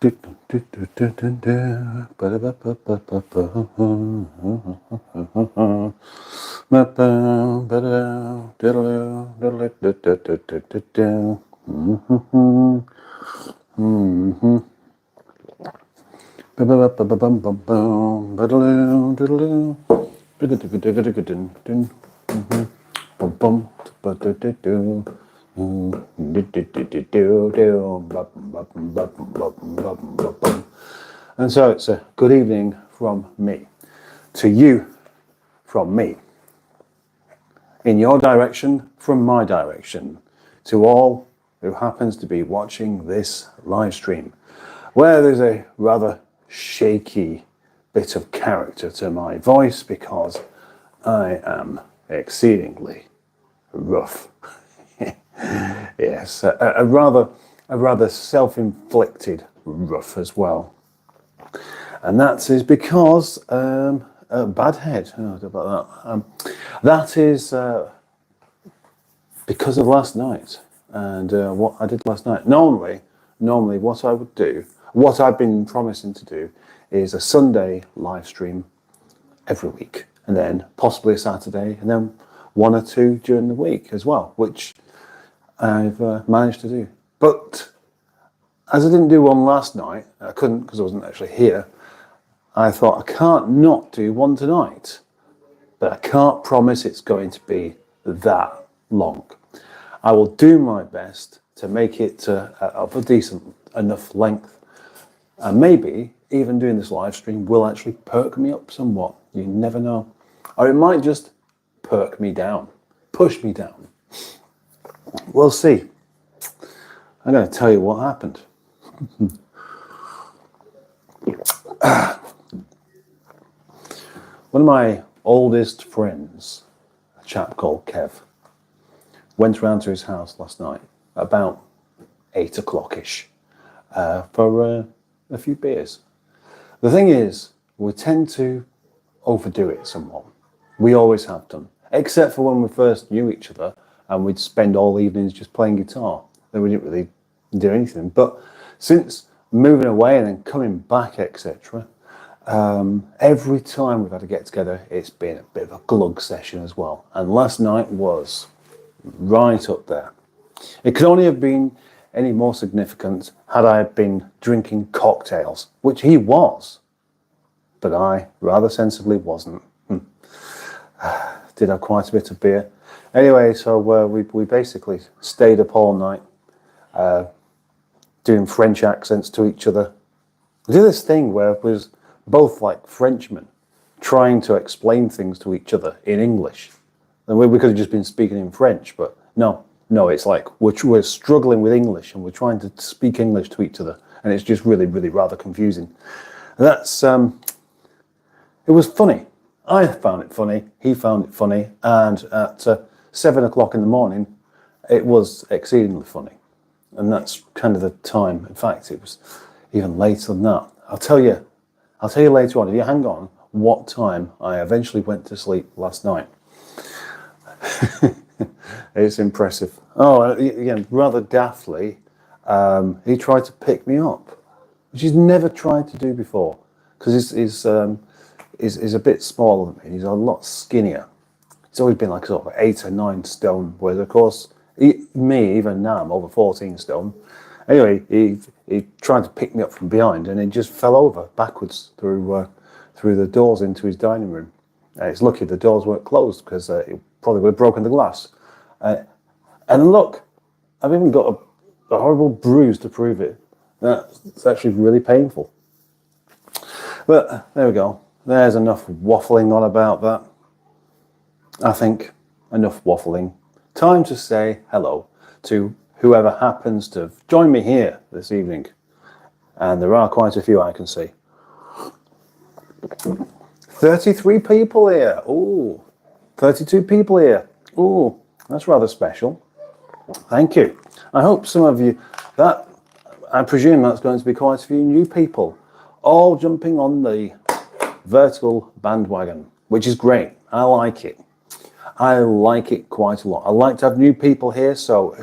And so it's a good evening from me to you from me, in your direction from my direction, to all who happens to be watching this live stream, where there's a rather shaky bit of character to my voice because I am exceedingly rough. Yes, a rather self-inflicted rough as well, and that is because a bad head. Oh, about that. That is because of last night and what I did last night. Normally, what I would do, what I've been promising to do, is a Sunday live stream every week, and then possibly a Saturday, and then one or two during the week as well, which I've managed to do. But as I didn't do one last night, I couldn't because I wasn't actually here, I thought I can't not do one tonight, but I can't promise it's going to be that long. I will do my best to make it of a decent enough length, and maybe even doing this live stream will actually perk me up somewhat. You never know. Or it might just perk me down, push me down. We'll see. I'm going to tell you what happened. One of my oldest friends, a chap called Kev, went round to his house last night about 8 o'clock-ish for a few beers. The thing is, we tend to overdo it somewhat. We always have done, except for when we first knew each other and we'd spend all evenings just playing guitar. Then we didn't really do anything. But since moving away and then coming back, etc., every time we've had to get together, it's been a bit of a glug session as well. And last night was right up there. It could only have been any more significant had I been drinking cocktails, which he was, but I rather sensibly wasn't. Did have quite a bit of beer. Anyway, so we basically stayed up all night, doing French accents to each other. We did this thing where it was both like Frenchmen trying to explain things to each other in English. And we could have just been speaking in French, but no, it's like we're struggling with English and we're trying to speak English to each other, and it's just really, really rather confusing. That's it was funny. I found it funny, he found it funny, and at 7 o'clock in the morning, it was exceedingly funny. And that's kind of the time. In fact, it was even later than that. I'll tell you later on, if you hang on, what time I eventually went to sleep last night. It's impressive. Oh, again, rather daftly, he tried to pick me up, which he's never tried to do before, because he's a bit smaller than me. He's a lot skinnier. He's always been like sort of 8 or 9 stone, whereas of course, me, even now, I'm over 14 stone. Anyway, he tried to pick me up from behind, and he just fell over backwards through the doors into his dining room. It's lucky the doors weren't closed, because it probably would have broken the glass. And look, I've even got a horrible bruise to prove it. That's actually really painful. But there we go. There's enough waffling on about that. I think enough waffling. Time to say hello to whoever happens to join me here this evening. And there are quite a few I can see. 33 people here. Ooh. 32 people here. Ooh, that's rather special. Thank you. I hope some of you, I presume that's going to be quite a few new people, all jumping on the vertical bandwagon, which is great. I like it. I like it quite a lot. I like to have new people here, so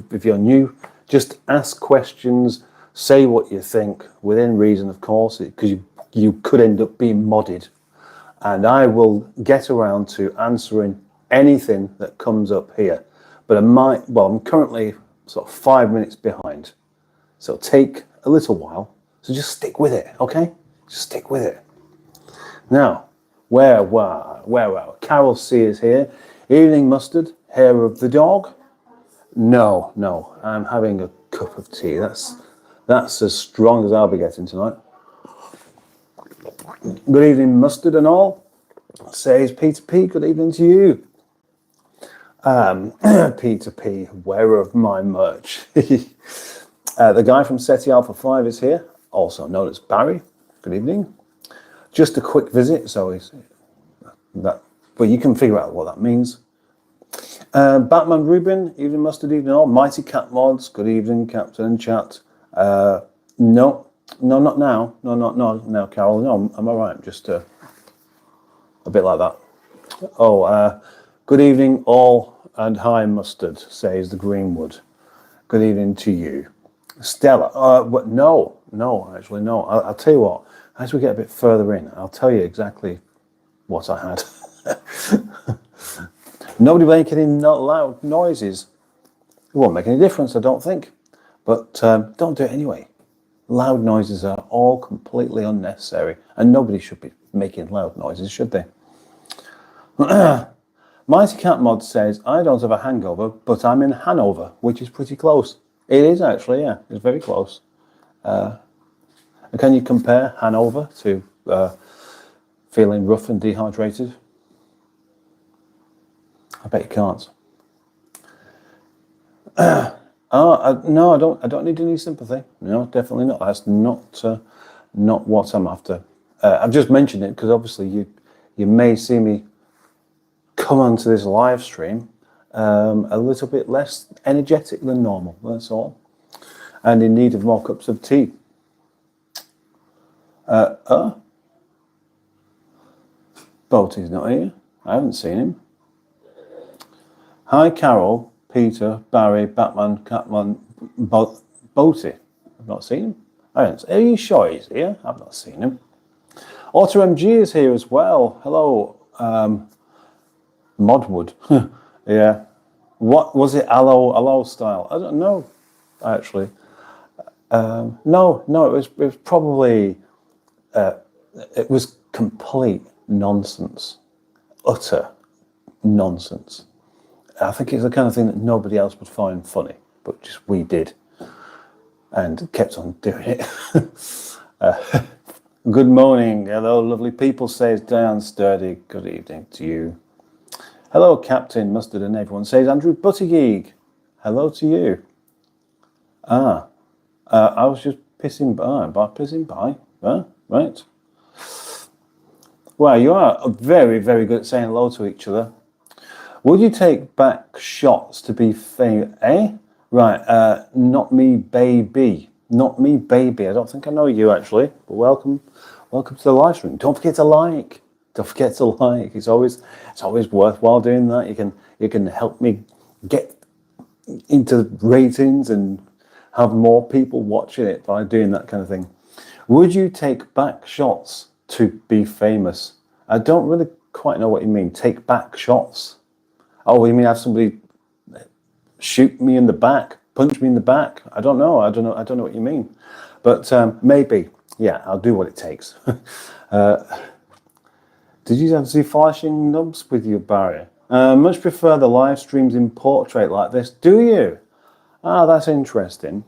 if you're new, just ask questions Say what you think within reason, of course, because you could end up being modded. And I will get around to answering anything that comes up here. But I'm currently sort of 5 minutes behind. So it'll take a little while. So just stick with it, okay? Just stick with it. Now, where were Carol C is here. Evening mustard, hair of the dog. No, I'm having a cup of tea. That's as strong as I'll be getting tonight. Good evening, mustard and all. Says Peter P. Good evening to you. Peter P. Wearer of my merch. The guy from SETI Alpha 5 is here, also known as Barry. Good evening. Just a quick visit, so but you can figure out what that means. Batman Rubin, evening mustard, evening all. Mighty Cat Mods, good evening, Captain and chat. No, not now. No, not now, Carol. No, I'm all right. Just a bit like that. Oh, good evening, all, and hi, mustard, says the Greenwood. Good evening to you. Stella, no, actually, no. I'll tell you what, as we get a bit further in, I'll tell you exactly what I had. Nobody making any loud noises. It won't make any difference, I don't think. But don't do it anyway. Loud noises are all completely unnecessary, and nobody should be making loud noises, should they? Mighty Cat Mod says, I don't have a hangover, but I'm in Hanover, which is pretty close. It is actually, yeah, it's very close. Can you compare Hanover to feeling rough and dehydrated? I bet you can't. No, I don't need any sympathy. No, definitely not. That's not what I'm after. I've just mentioned it because obviously you may see me come onto this live stream a little bit less energetic than normal. That's all, and in need of more cups of tea. Boaty's not here. I haven't seen him. Hi, Carol, Peter, Barry, Batman, Catman, Boaty. I've not seen him. Are you sure he's here? I've not seen him. AutoMG is here as well. Hello, Modwood. Yeah. What was it? Allo style? I don't know, actually. No, it was probably, it was complete nonsense. Utter nonsense. I think it's the kind of thing that nobody else would find funny, but just we did, and kept on doing it. Good morning, hello, lovely people, says Diane Sturdy. Good evening to you. Hello, Captain Mustard and everyone, says Andrew Buttigieg. Hello to you. I was just pissing by. Right. Well, you are very, very good at saying hello to each other. Would you take back shots to be famous? Right, not me, baby. Not me, baby. I don't think I know you, actually. But welcome to the live stream. Don't forget to like. It's always worthwhile doing that. You can help me get into ratings and have more people watching it by doing that kind of thing. Would you take back shots to be famous? I don't really quite know what you mean. Take back shots. Oh, you mean have somebody shoot me in the back, punch me in the back? I don't know what you mean. But maybe, yeah, I'll do what it takes. Did you have to see flashing nubs with you, Barry? Much prefer the live streams in portrait like this. Do you? Ah, that's interesting.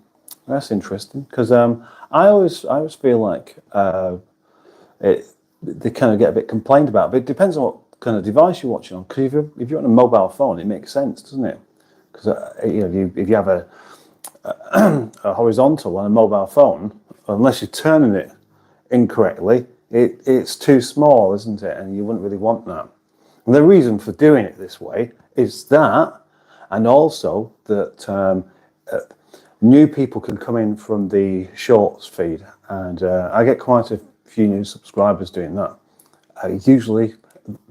Because I always feel like they kind of get a bit complained about. But it depends on what kind of device you're watching on. Because if you're on a mobile phone, it makes sense, doesn't it? Because if you have a horizontal on a mobile phone, unless you're turning it incorrectly, it's too small, isn't it? And you wouldn't really want that. And the reason for doing it this way is that, and also that new people can come in from the shorts feed, and I get quite a few new subscribers doing that. Usually,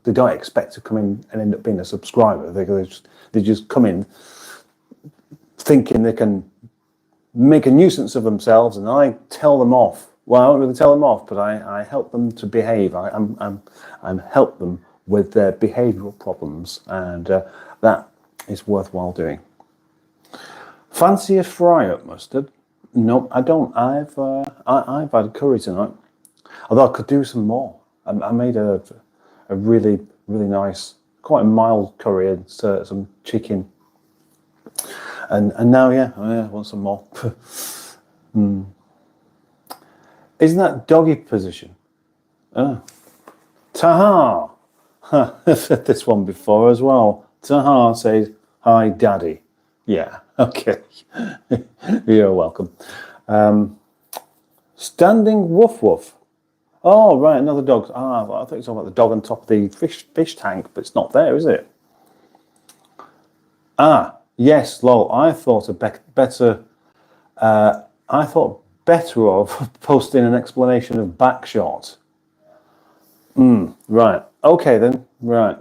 they don't expect to come in and end up being a subscriber. They just come in thinking they can make a nuisance of themselves, and I tell them off. Well, I don't really tell them off, but I help them to behave. I'm help them with their behavioural problems, and that is worthwhile doing. Fancy a fry-up mustard? No, I don't. I've had curry tonight, although I could do some more. I made a really nice, quite mild curry and some chicken, and now I want some more. Isn't that doggy position? Taha. I've said this one before as well. Taha says, "Hi, Daddy." Yeah, okay. You're welcome. Standing woof woof. Oh, right, another dog. I thought you were talking about the dog on top of the fish tank, but it's not there, is it? Yes, lol. I thought better of posting an explanation of backshot. Right. Okay then. Right.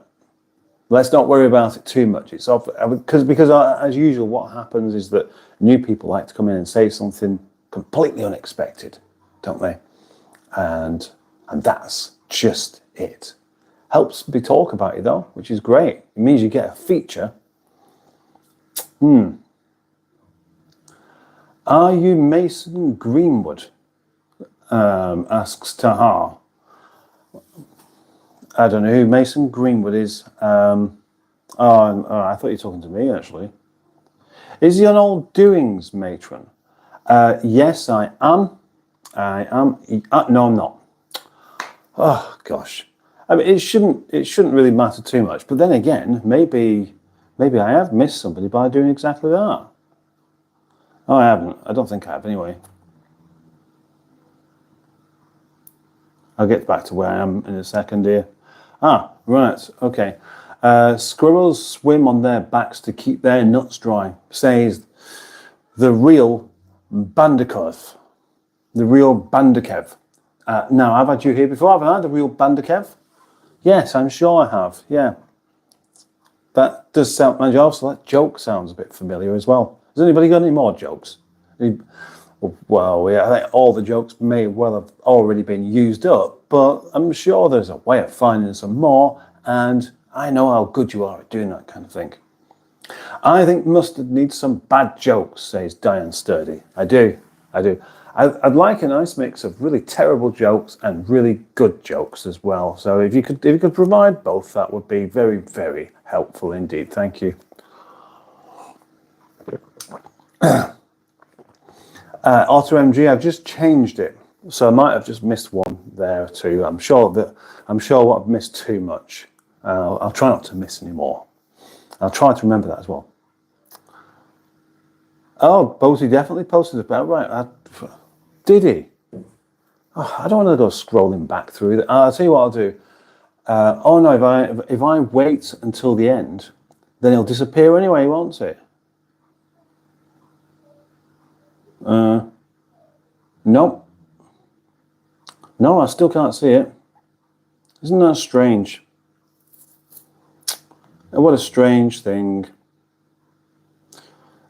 Let's not worry about it too much. It's because as usual, what happens is that new people like to come in and say something completely unexpected, don't they? And that's just it. Helps me talk about it though, which is great. It means you get a feature. Are you Mason Greenwood? Asks Taha. I don't know who Mason Greenwood is. I thought you were talking to me, actually. Is he on Old Doings, matron? Yes, I am. No, I'm not. Oh, gosh. I mean, it shouldn't really matter too much. But then again, maybe I have missed somebody by doing exactly that. Oh, I haven't. I don't think I have, anyway. I'll get back to where I am in a second here. Right, okay. Squirrels swim on their backs to keep their nuts dry, says the real Bandakev. The real Bandakev. Now, I've had you here before, haven't I? The real Bandakev? Yes, I'm sure I have, yeah. That does sound, and also that joke sounds a bit familiar as well. Has anybody got any more jokes? Well, yeah, I think all the jokes may well have already been used up, but I'm sure there's a way of finding some more, and I know how good you are at doing that kind of thing. I think mustard needs some bad jokes, says Diane Sturdy. I do. I'd like a nice mix of really terrible jokes and really good jokes as well. So if you could provide both, that would be very, very helpful indeed. Thank you. AutoMG, I've just changed it, so I might have just missed one there too. I'm sure I've missed too much. I'll try not to miss any more. I'll try to remember that as well. Oh, Bosie definitely posted about right. Did he? Oh, I don't want to go scrolling back through that. I'll tell you what I'll do. Oh no, if I wait until the end, then it'll disappear anyway, won't it? Nope. No, I still can't see it. Isn't that strange? What a strange thing.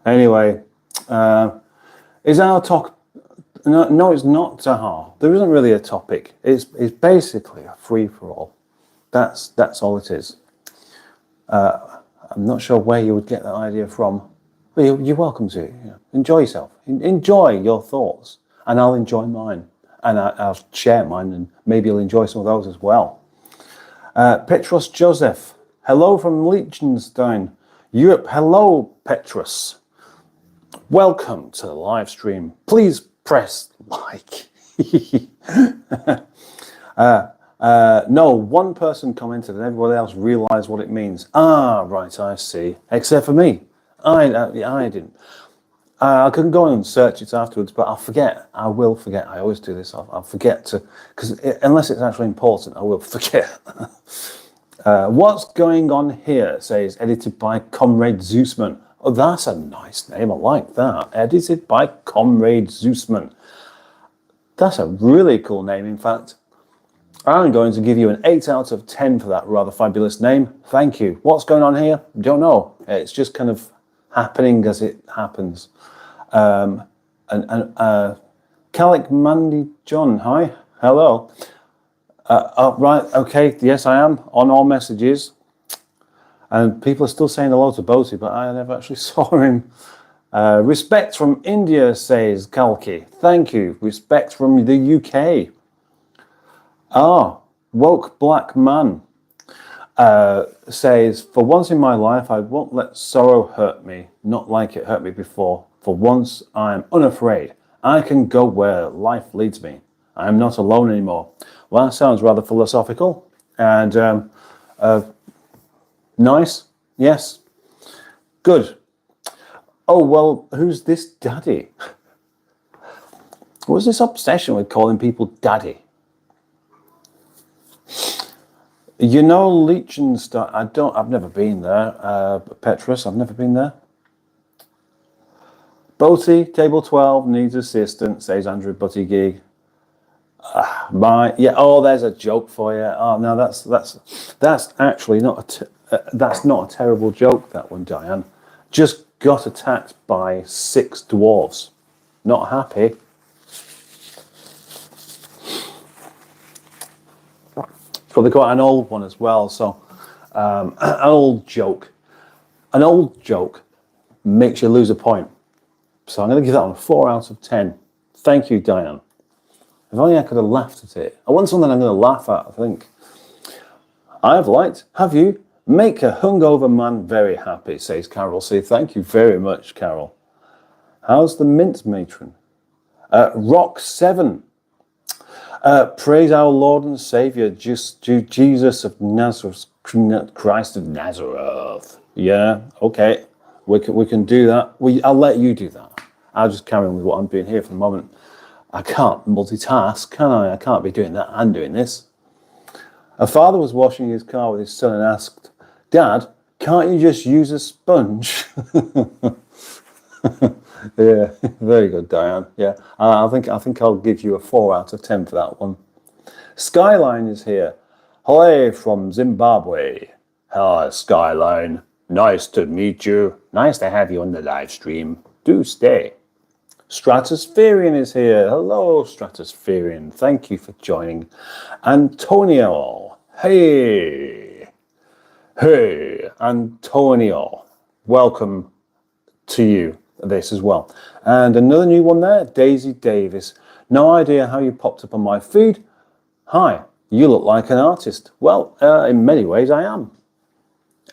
Anyway, is our talk? No, it's not Taha. There isn't really a topic. It's basically a free for all. That's all it is. I'm not sure where you would get that idea from. But you're welcome to. Enjoy yourself. Enjoy your thoughts, and I'll enjoy mine, and I'll share mine, and maybe you'll enjoy some of those as well. Petros Joseph, hello from Liechtenstein, Europe. Hello, Petros. Welcome to the live stream. Please press like. No, one person commented, and everybody else realised what it means. Right, I see. Except for me. I didn't. I can go and search it afterwards, but I'll forget. I will forget. I always do this. I'll forget to, because unless it's actually important, I will forget. What's going on here, says, edited by Comrade Zeusman. Oh, that's a nice name. I like that. Edited by Comrade Zeusman. That's a really cool name, in fact. I'm going to give you an 8 out of 10 for that rather fabulous name. Thank you. What's going on here? Don't know. It's just kind of happening as it happens. Calic Mandy John, hi, hello. Right, okay, yes, I am on all messages. And people are still saying hello to Boaty, but I never actually saw him. Respect from India, says Kalki. Thank you. Respect from the UK. Woke Black Man says, for once in my life, I won't let sorrow hurt me, not like it hurt me before. For once, I am unafraid. I can go where life leads me. I am not alone anymore. Well, that sounds rather philosophical and nice. Yes. Good. Oh, well, who's this daddy? What's this obsession with calling people daddy? You know, Liechtenstein, I've never been there. Petrus, I've never been there. Boaty, table 12, needs assistance, says Andrew Buttygig. There's a joke for you. Oh, no, that's actually not that's not a terrible joke, that one, Diane. Just got attacked by 6 dwarves. Not happy. Probably quite an old one as well. So, an old joke makes you lose a point. So I'm going to give that one a 4 out of 10. Thank you, Diane. If only I could have laughed at it. I want something I'm going to laugh at, I think. Have you? Make a hungover man very happy, says Carol C. Thank you very much, Carol. How's the mint matron? Rock 7. Praise our Lord and Saviour, Jesus of Nazareth, Christ of Nazareth. Yeah, okay. We can do that. I'll let you do that. I'll just carry on with what I'm doing here for the moment. I can't multitask, can I? I can't be doing that and doing this. A father was washing his car with his son and asked, Dad, can't you just use a sponge? Yeah, very good, Diane. Yeah, I think I'll give you a 4 out of 10 for that one. Skyline is here. Hello from Zimbabwe. Hello, Skyline. Nice to meet you. Nice to have you on the live stream. Do stay. Stratospherian is here. Hello, Stratospherian. Thank you for joining. Antonio. Hey, Antonio. Welcome to you. This as well. And another new one there, Daisy Davis. No idea how you popped up on my feed. Hi, you look like an artist. Well, in many ways I am.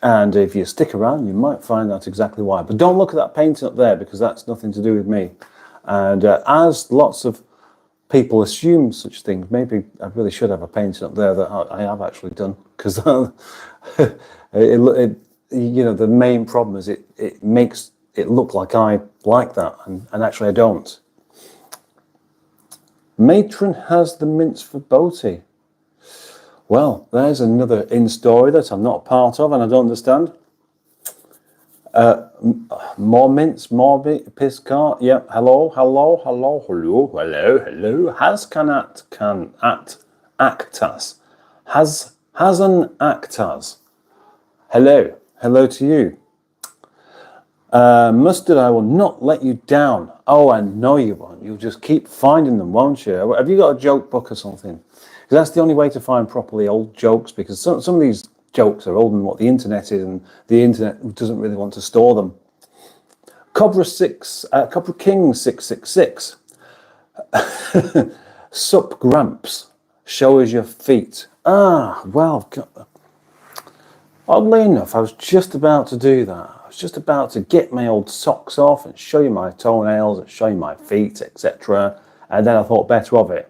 And if you stick around, you might find out exactly why. But don't look at that painting up there, because that's nothing to do with me. And as lots of people assume such things, maybe I really should have a painting up there that I have actually done. Because the main problem is it makes it look like I like that, and actually I don't. Matron has the mints for Boaty. Well, there's another in-story that I'm not a part of and I don't understand. More mints, more Piscar. Yeah, hello. Has actas. Has an actas. Hello to you. Mustard, I will not let you down. Oh, I know you won't. You'll just keep finding them, won't you? Have you got a joke book or something? Because that's the only way to find properly old jokes, because some of these jokes are older than what the internet is, and the internet doesn't really want to store them. Cobra King 666. Sup Gramps. Show us your feet. Well, oddly enough, I was just about to do that. I was just about to get my old socks off and show you my toenails and show you my feet, etc. And then I thought better of it.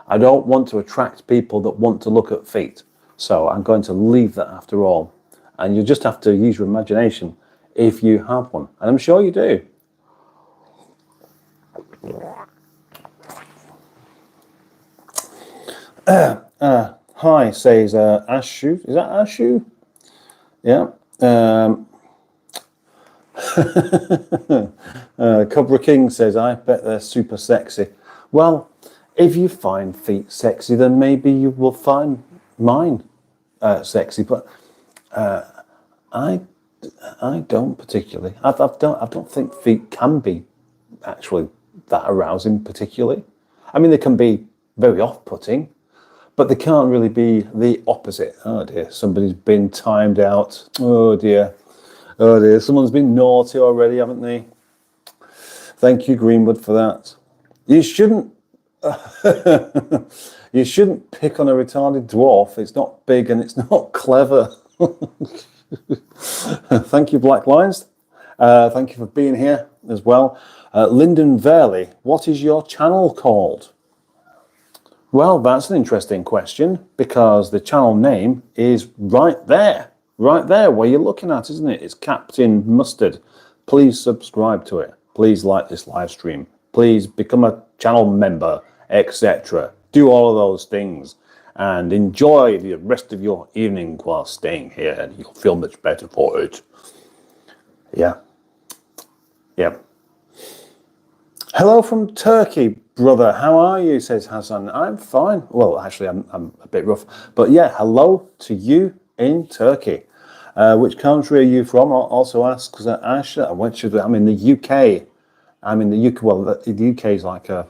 I don't want to attract people that want to look at feet. So I'm going to leave that after all. And you just have to use your imagination if you have one. And I'm sure you do. Hi, says Ashu. Is that Ashu? Yeah. Cobra King says, I bet they're super sexy. Well, if you find feet sexy, then maybe you will find mine sexy. But I don't particularly. I don't think feet can be actually that arousing particularly. I mean, they can be very off-putting, but they can't really be the opposite. Oh dear, somebody's been timed out. Oh dear, someone's been naughty already, haven't they? Thank you, Greenwood, for that. You shouldn't you shouldn't pick on a retarded dwarf. It's not big and it's not clever. Thank you, Black Lions. Thank you for being here as well. Lyndon Verley, what is your channel called? Well, that's an interesting question, because the channel name is right there where you're looking at, isn't it? It's Captain Mustard. Please subscribe to it. Please like this live stream. Please become a channel member, etc. Do all of those things and enjoy the rest of your evening while staying here, and you'll feel much better for it. Yeah. Hello from Turkey, brother. How are you? Says Hassan. I'm fine. Well, actually, I'm a bit rough, but yeah. Hello to you in Turkey. Which country are you from? Also asks Asha. I'm in the UK. I'm in the UK. Well, the UK is like a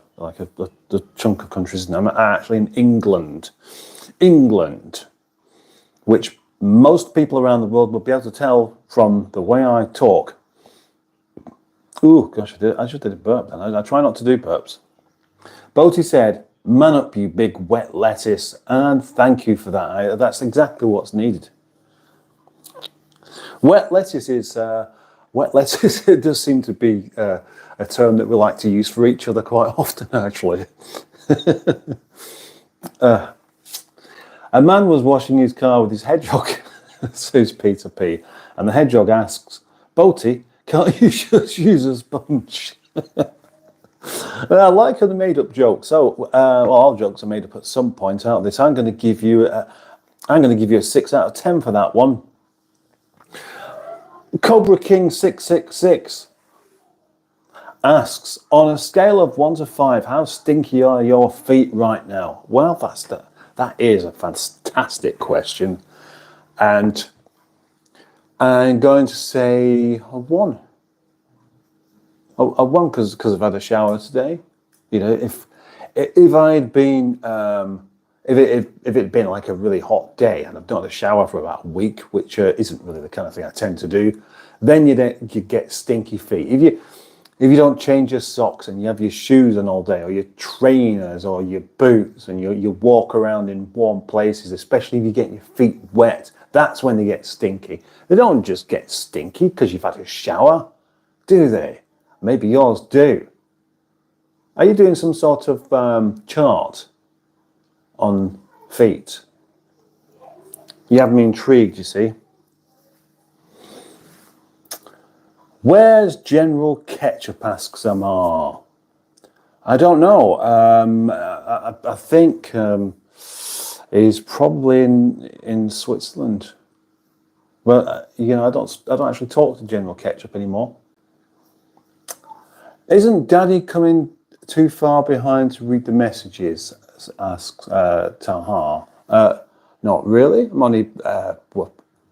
chunk of countries. I'm actually in England, which most people around the world will be able to tell from the way I talk. Ooh, gosh, I just did a burp then. I try not to do burps. Boaty said, man up, you big wet lettuce, and thank you for that. That's exactly what's needed. Wet lettuce is, it does seem to be a term that we like to use for each other quite often, actually. A man was washing his car with his hedgehog, says Peter P. And the hedgehog asks, Boaty, can't you just use a sponge? I like the made-up joke. So, all jokes are made up at some point, aren't they? So I'm going to give you a 6 out of 10 for that one. Cobra King 666 asks, on a scale of 1 to 5, how stinky are your feet right now? Well, that is a fantastic question, and I'm going to say a 1. A 1 because I've had a shower today. You know, if I'd been if it had been like a really hot day and I've not had a shower for about a week, which isn't really the kind of thing I tend to do, then you get stinky feet. If you don't change your socks and you have your shoes on all day, or your trainers or your boots, and you walk around in warm places, especially if you get your feet wet, that's when they get stinky. They don't just get stinky because you've had a shower, do they? Maybe yours do. Are you doing some sort of chart on feet? You have me intrigued, you see. Where's General Ketchup, asks Amar. I don't know. I think he's probably in Switzerland. Well, I don't actually talk to General Ketchup anymore. Isn't Daddy coming too far behind to read the messages? Asks Tahar. Not really. I'm only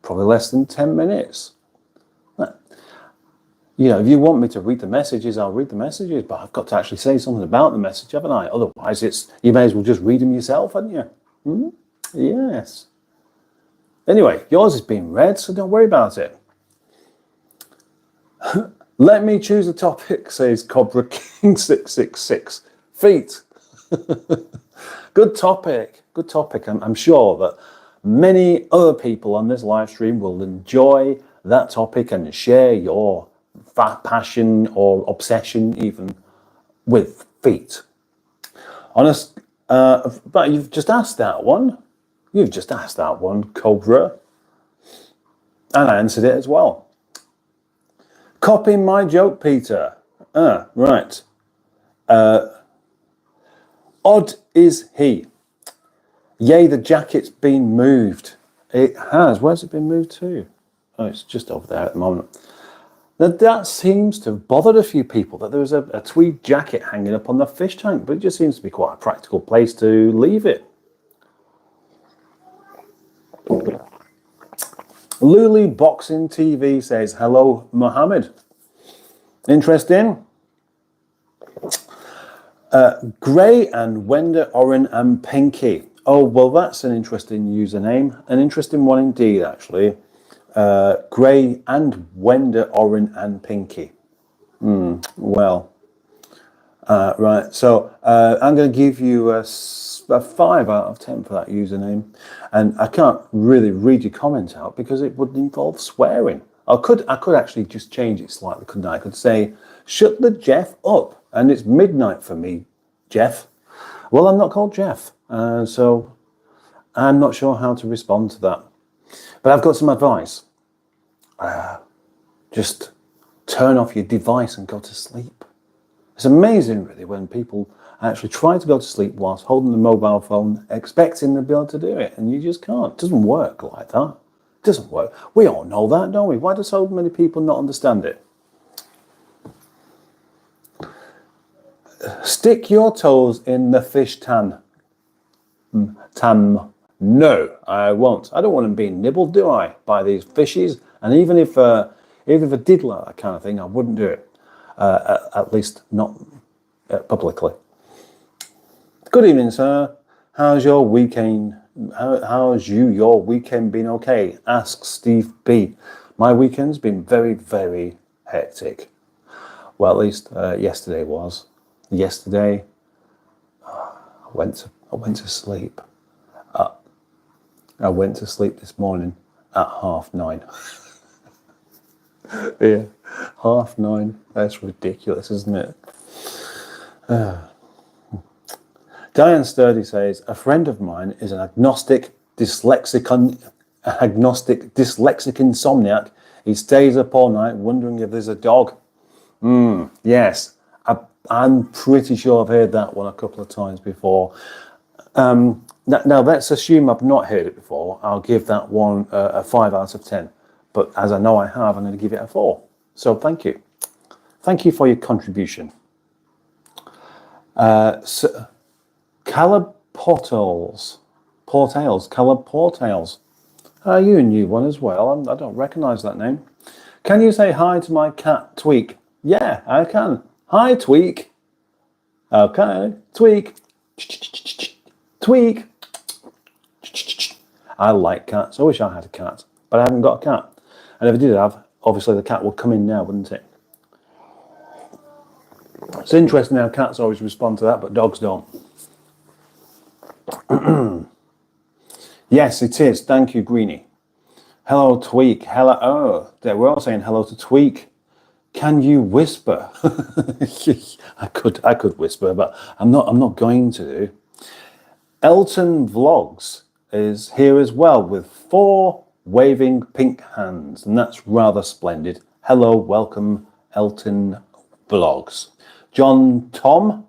probably less than 10 minutes. If you want me to read the messages, I'll read the messages, but I've got to actually say something about the message, haven't I? Otherwise, you may as well just read them yourself, hadn't you? Yes. Anyway, yours is being read, so don't worry about it. Let me choose a topic, says Cobra King 666. Feet. Good topic. I'm sure that many other people on this live stream will enjoy that topic and share your passion or obsession even with feet. But you've just asked that one. Cobra. And I answered it as well. Copying my joke, Peter. Right. Odd is he. Yea, the jacket's been moved. It has. Where's it been moved to? Oh, it's just over there at the moment. Now, that seems to have bothered a few people, that there was a tweed jacket hanging up on the fish tank, but it just seems to be quite a practical place to leave it. Luli Boxing TV says, hello, Mohammed. Interesting. Gray and Wender, Oren and Pinky. Oh, well, that's an interesting username. An interesting one indeed, actually. Gray and Wender, Oren and Pinky. Well, right. So I'm going to give you a 5 out of 10 for that username. And I can't really read your comment out because it would involve swearing. I could actually just change it slightly, couldn't I? I could say, shut the Jeff up. And it's midnight for me, Jeff. Well, I'm not called Jeff. So I'm not sure how to respond to that. But I've got some advice. Just turn off your device and go to sleep. It's amazing, really, when people actually try to go to sleep whilst holding the mobile phone, expecting to be able to do it, and you just can't. It doesn't work like that. It doesn't work. We all know that, don't we? Why do so many people not understand it? Stick your toes in the fish tan. No, I won't. I don't want them being nibbled, do I, by these fishies? And even if I did like that kind of thing, I wouldn't do it. At least not publicly. Good evening, sir. How's your weekend? How's your weekend been? Okay, asks Steve B. My weekend's been very, very hectic. Well, at least yesterday was. Yesterday, I went to sleep. I went to sleep this morning at 9:30. Yeah, 9:30. That's ridiculous, isn't it? Diane Sturdy says, a friend of mine is an agnostic dyslexic insomniac. He stays up all night wondering if there's a dog. Yes, I'm pretty sure I've heard that one a couple of times before. Now let's assume I've not heard it before. I'll give that one a 5 out of 10. But as I know I have, I'm going to give it a 4. So thank you. Thank you for your contribution. Caleb Portales. You a new one as well. I don't recognise that name. Can you say hi to my cat, Tweak? Yeah, I can. Hi, Tweak. Okay, Tweak. Tweak. I like cats. I wish I had a cat, but I haven't got a cat. And if I did have, obviously the cat would come in now, wouldn't it? It's interesting how cats always respond to that, but dogs don't. Yes, it is. Thank you, Greenie. Hello, Tweak. Hello. Oh, we're all saying hello to Tweak. Can you whisper? I could whisper, but I'm not going to do. Elton Vlogs is here as well with 4 waving pink hands, and that's rather splendid. Hello, welcome, Elton Vlogs. John Tom,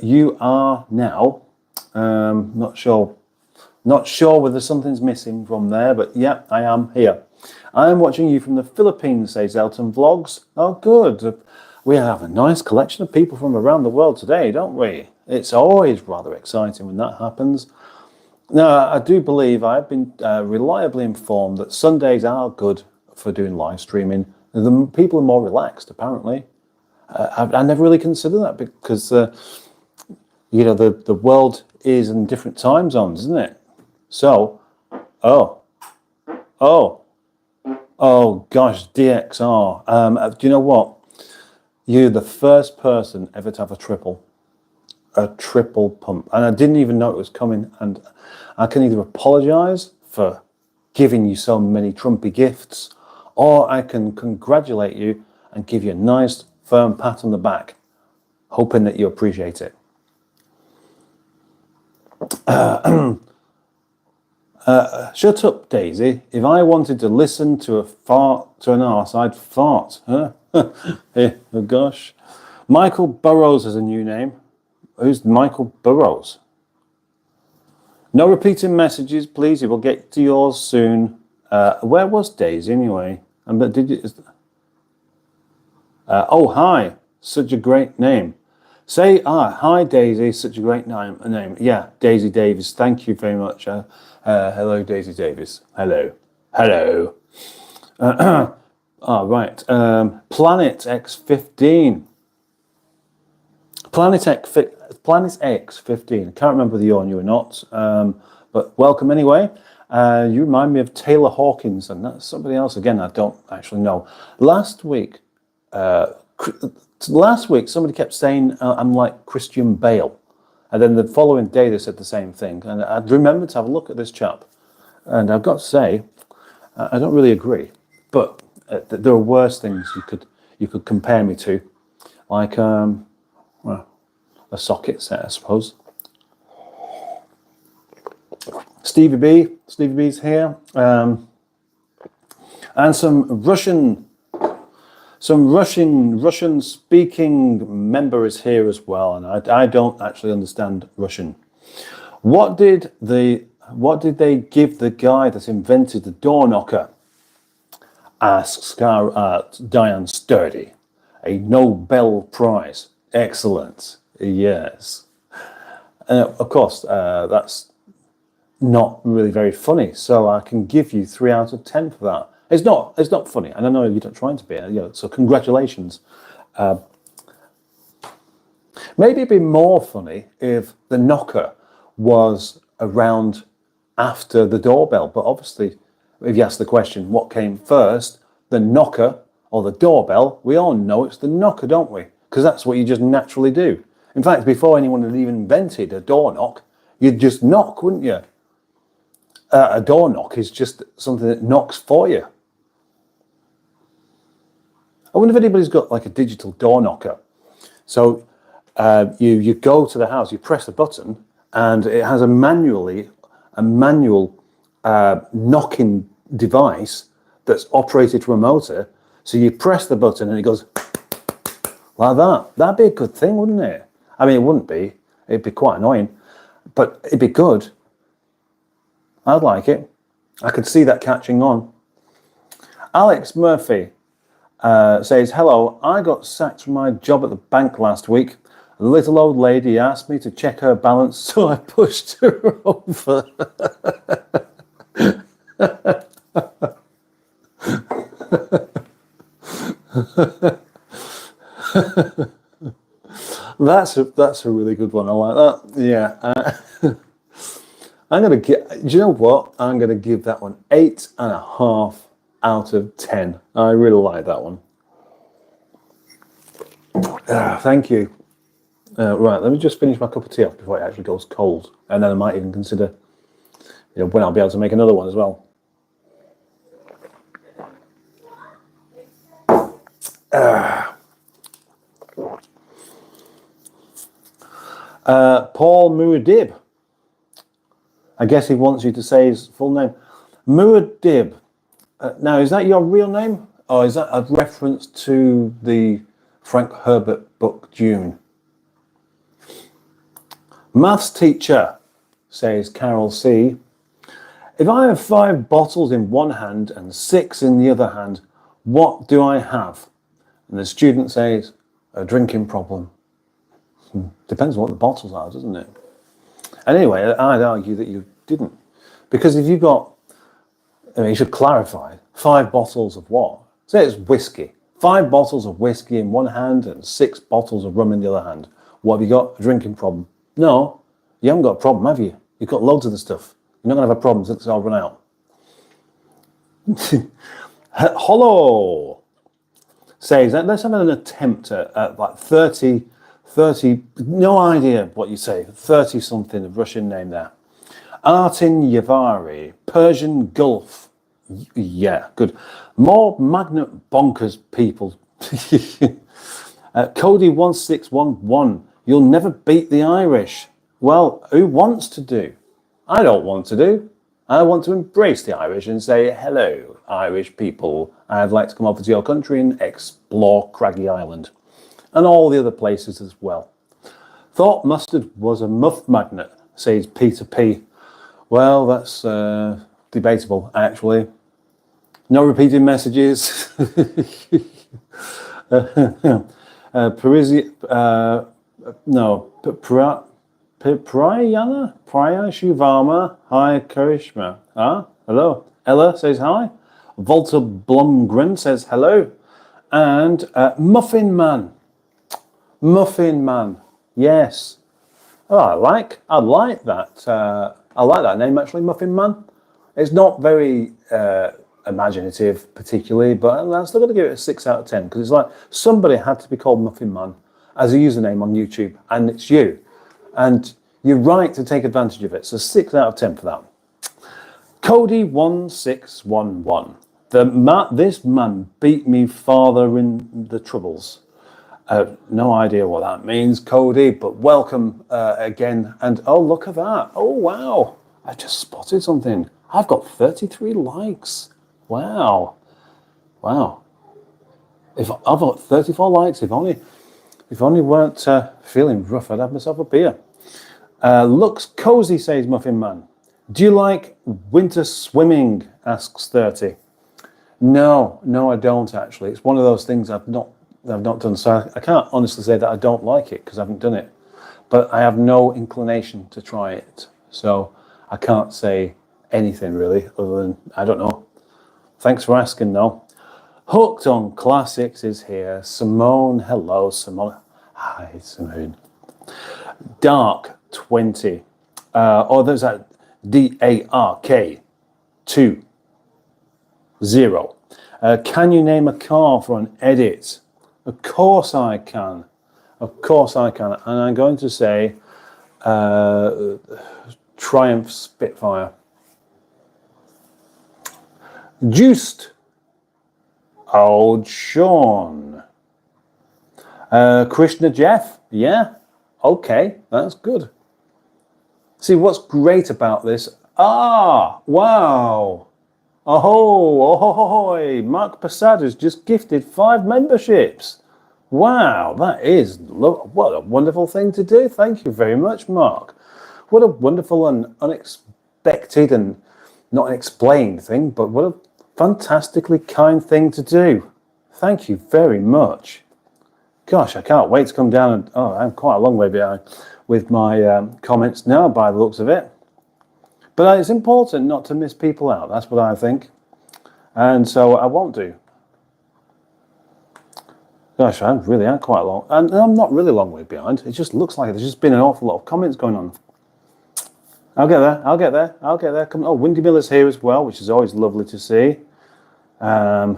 you are now. Not sure whether something's missing from there, but yeah, I am here. I am watching you from the Philippines, says Elton Vlogs. Oh, good. We have a nice collection of people from around the world today, don't we? It's always rather exciting when that happens. Now, I do believe I've been reliably informed that Sundays are good for doing live streaming. The people are more relaxed, apparently. I never really considered that because, the world is in different time zones, isn't it? So, oh gosh, DXR. Do you know what? You're the first person ever to have a triple pump. And I didn't even know it was coming. And I can either apologise for giving you so many Trumpy gifts, or I can congratulate you and give you a nice firm pat on the back, hoping that you appreciate it. Shut up, Daisy. If I wanted to listen to an arse, I'd fart. Huh? Oh gosh. Michael Burrows is a new name. Who's Michael Burrows? No repeating messages, please. We'll get to yours soon. Where was Daisy anyway? Did you? Oh, hi. Such a great name. Say hi, Daisy. Such a great name. Yeah, Daisy Davis. Thank you very much. Hello, Daisy Davis. Hello. Right. Planet X15. Planet X15. I can't remember whether you're on you or not, but welcome anyway. You remind me of Taylor Hawkins, and that's somebody else. Again, I don't actually know. Last week, somebody kept saying I'm like Christian Bale, and then the following day they said the same thing. And I remembered to have a look at this chap, and I've got to say, I don't really agree. But there are worse things you could compare me to, like well, a socket set, I suppose. Stevie B's here, and some Russian speaking member is here as well, and I don't actually understand Russian. What did they give the guy that invented the door knocker? Asks Diane Sturdy. A Nobel Prize. Excellent. Yes. Of course, that's not really very funny, so I can give you 3 out of 10 for that. It's not funny, and I know you're not trying to be, so congratulations. Maybe it'd be more funny if the knocker was around after the doorbell, but obviously, if you ask the question, what came first, the knocker or the doorbell, we all know it's the knocker, don't we? Because that's what you just naturally do. In fact, before anyone had even invented a door knock, you'd just knock, wouldn't you? A door knock is just something that knocks for you. I wonder if anybody's got like a digital door knocker. So you go to the house, you press the button, and it has a manual knocking device that's operated from a motor. So you press the button and it goes like that. That'd be a good thing, wouldn't it? I mean, it wouldn't be. It'd be quite annoying, but it'd be good. I'd like it. I could see that catching on. Alex Murphy says, hello, I got sacked from my job at the bank last week. A little old lady asked me to check her balance, so I pushed her over. That's a really good one. I like that. Yeah. I'm gonna get. Do you know what? I'm gonna give that one 8.5 out of 10. I really like that one. Thank you. Right, let me just finish my cup of tea off before it actually goes cold, and then I might even consider, when I'll be able to make another one as well. Paul Muad'Dib. I guess he wants you to say his full name. Muad'Dib. Now, is that your real name? Or is that a reference to the Frank Herbert book, Dune? Maths teacher, says Carol C. If I have 5 bottles in one hand and 6 in the other hand, what do I have? And the student says, a drinking problem. Depends on what the bottles are, doesn't it? And anyway, I'd argue that you didn't. Because if you got, you should clarify, 5 bottles of what? Say it's whiskey. 5 bottles of whiskey in one hand and 6 bottles of rum in the other hand. What have you got? A drinking problem. No, you haven't got a problem, have you? You've got loads of the stuff. You're not going to have a problem since it's all run out. Hello says, let's have an attempt at like 30, no idea what you say, 30 something of Russian name there. Artin Yavari, Persian Gulf. Yeah, good. More magnet bonkers people. Cody 1611, you'll never beat the Irish. Well, who wants to do? I don't want to do. I want to embrace the Irish and say, hello, Irish people. I'd like to come over to your country and explore Craggy Island and all the other places as well. Thought mustard was a muff magnet, says Peter P. Well, that's debatable, actually. No repeating messages. Priya Shivama, hi Karishma. Hello. Ella says hi. Volta Blomgren says hello. And Muffin Man. Yes. Oh, I like that. I like that name actually, Muffin Man. It's not very imaginative particularly, but I'm still going to give it a 6 out of 10 because it's like somebody had to be called Muffin Man as a username on YouTube, and it's you, and you're right to take advantage of it. So 6 out of 10 for that. Cody1611. This man beat me farther in the troubles. No idea what that means, Cody, but welcome again. And oh, look at that. Oh, wow. I just spotted something. I've got 33 likes. Wow. Wow. If I've got 34 likes, if only weren't feeling rough, I'd have myself a beer. Looks cozy, says Muffin Man. Do you like winter swimming? Asks 30. No, I don't actually. It's one of those things I've not done. So I can't honestly say that I don't like it because I haven't done it. But I have no inclination to try it. So I can't say anything really other than, I don't know. Thanks for asking though. Hooked on Classics is here. Simone, hello, Simone. Hi, Simone. Dark 20. There's that DARK 2 0. Can you name a car for an edit? Of course I can. Of course I can. And I'm going to say Triumph Spitfire. Juiced. Old Sean. Krishna Jeff. Yeah. Okay. That's good. See, what's great about this? Ah, wow. Ahoy. Mark Passad has just gifted 5 memberships. Wow, that is, what a wonderful thing to do. Thank you very much, Mark. What a wonderful and unexpected and not an explained thing, but what a fantastically kind thing to do. Thank you very much. Gosh, I can't wait to come down and, I'm quite a long way behind with my comments now by the looks of it. But it's important not to miss people out. That's what I think. And so I won't do. Gosh, I really am quite long. And I'm not really a long way behind. It just looks like there's just been an awful lot of comments going on. I'll get there. Come, Windy Miller's here as well, which is always lovely to see. Right,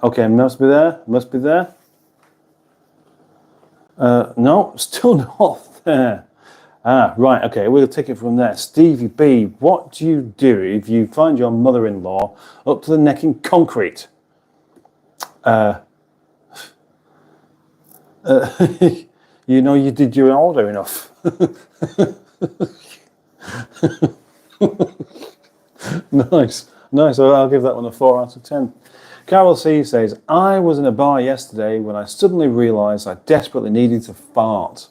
okay, must be there. No, still not there. Right, okay, we'll take it from there. Stevie B, what do you do if you find your mother-in-law up to the neck in concrete? You know you did your order enough. Nice. I'll give that one a 4 out of 10. Carol C says, I was in a bar yesterday when I suddenly realised I desperately needed to fart.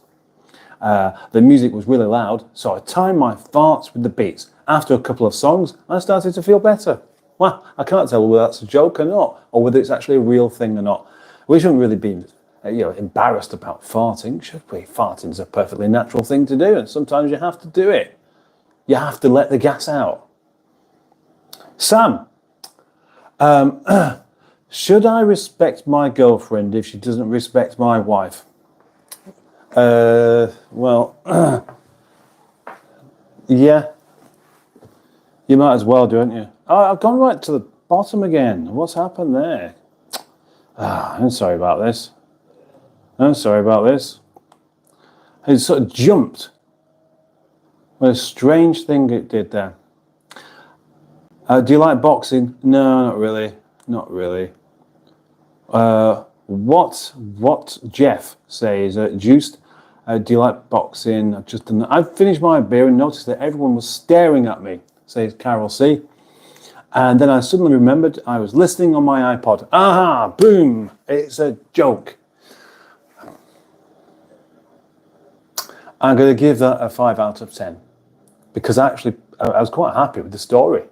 The music was really loud, so I timed my farts with the beats. After a couple of songs, I started to feel better. Well, I can't tell whether that's a joke or not, or whether it's actually a real thing or not. We shouldn't really be embarrassed about farting, should we? Farting is a perfectly natural thing to do, and sometimes you have to do it. You have to let the gas out. Sam, should I respect my girlfriend if she doesn't respect my wife? Well, yeah, you might as well, don't you? Oh, I've gone right to the bottom again. What's happened there? I'm sorry about this. It sort of jumped. What a strange thing it did there. Do you like boxing? No, not really. What Jeff says, Juiced, do you like boxing? I've finished my beer and noticed that everyone was staring at me, says Carol C. And then I suddenly remembered I was listening on my iPod. Aha, boom, it's a joke. I'm going to give that a 5 out of 10 because actually I was quite happy with the story.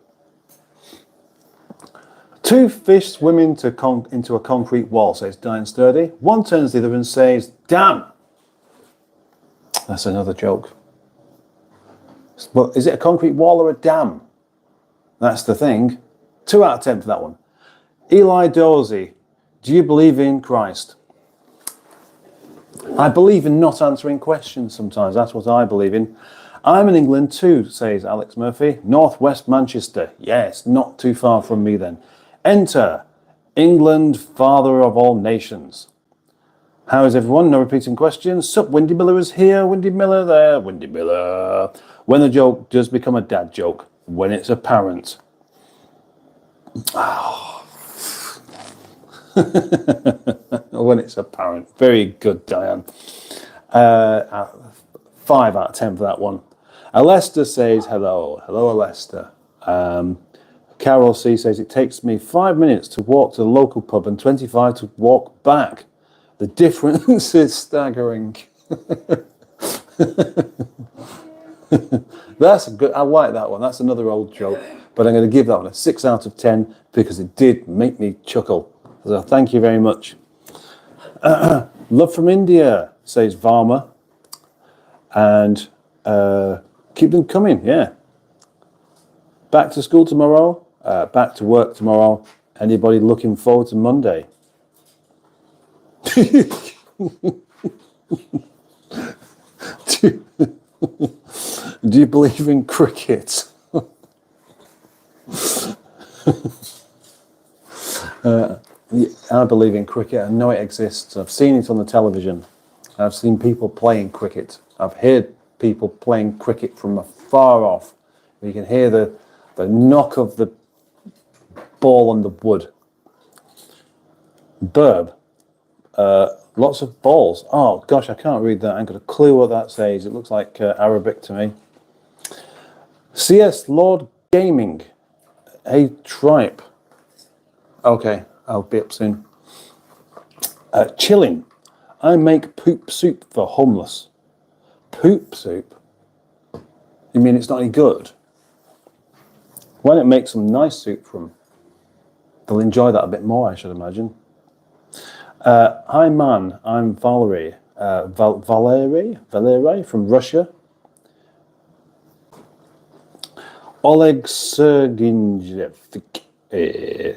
2 fish swim into a concrete wall, says Diane Sturdy. One turns the other and says, damn. That's another joke. Well, is it a concrete wall or a dam? That's the thing. 2 out of 10 for that one. Eli Dorsey, do you believe in Christ? I believe in not answering questions sometimes. That's what I believe in. I'm in England too, says Alex Murphy. Northwest Manchester. Yes, not too far from me then. Enter. England, father of all nations. How is everyone? No repeating questions. Sup, Windy Miller is here. Windy Miller there. Windy Miller. When the joke does become a dad joke. When it's apparent. When it's apparent. Very good, Diane. 5 out of 10 for that one. Alesta says hello. Hello, Alesta. Carol C says it takes me 5 minutes to walk to the local pub and 25 to walk back. The difference is staggering. That's a good. I like that one. That's another old joke, but I'm going to give that one a 6 out of 10 because it did make me chuckle. So thank you very much. Love from India, says Varma, and keep them coming. Yeah. Back to school tomorrow. Back to work tomorrow. Anybody looking forward to Monday? Do you believe in cricket? I believe in cricket. I know it exists. I've seen it on the television. I've seen people playing cricket. I've heard people playing cricket from afar off. You can hear the knock of the ball on the wood. Burb. Lots of balls. Oh, gosh, I can't read that. I ain't got a clue what that says. It looks like Arabic to me. CS Lord Gaming. Hey, Tripe. Okay, I'll be up soon. Chilling. I make poop soup for homeless. Poop soup? You mean it's not any good? Why don't you make some nice soup for them? They'll enjoy that a bit more, I should imagine. Hi, man. I'm Valerie. Valerie from Russia. Oleg Sergeyev.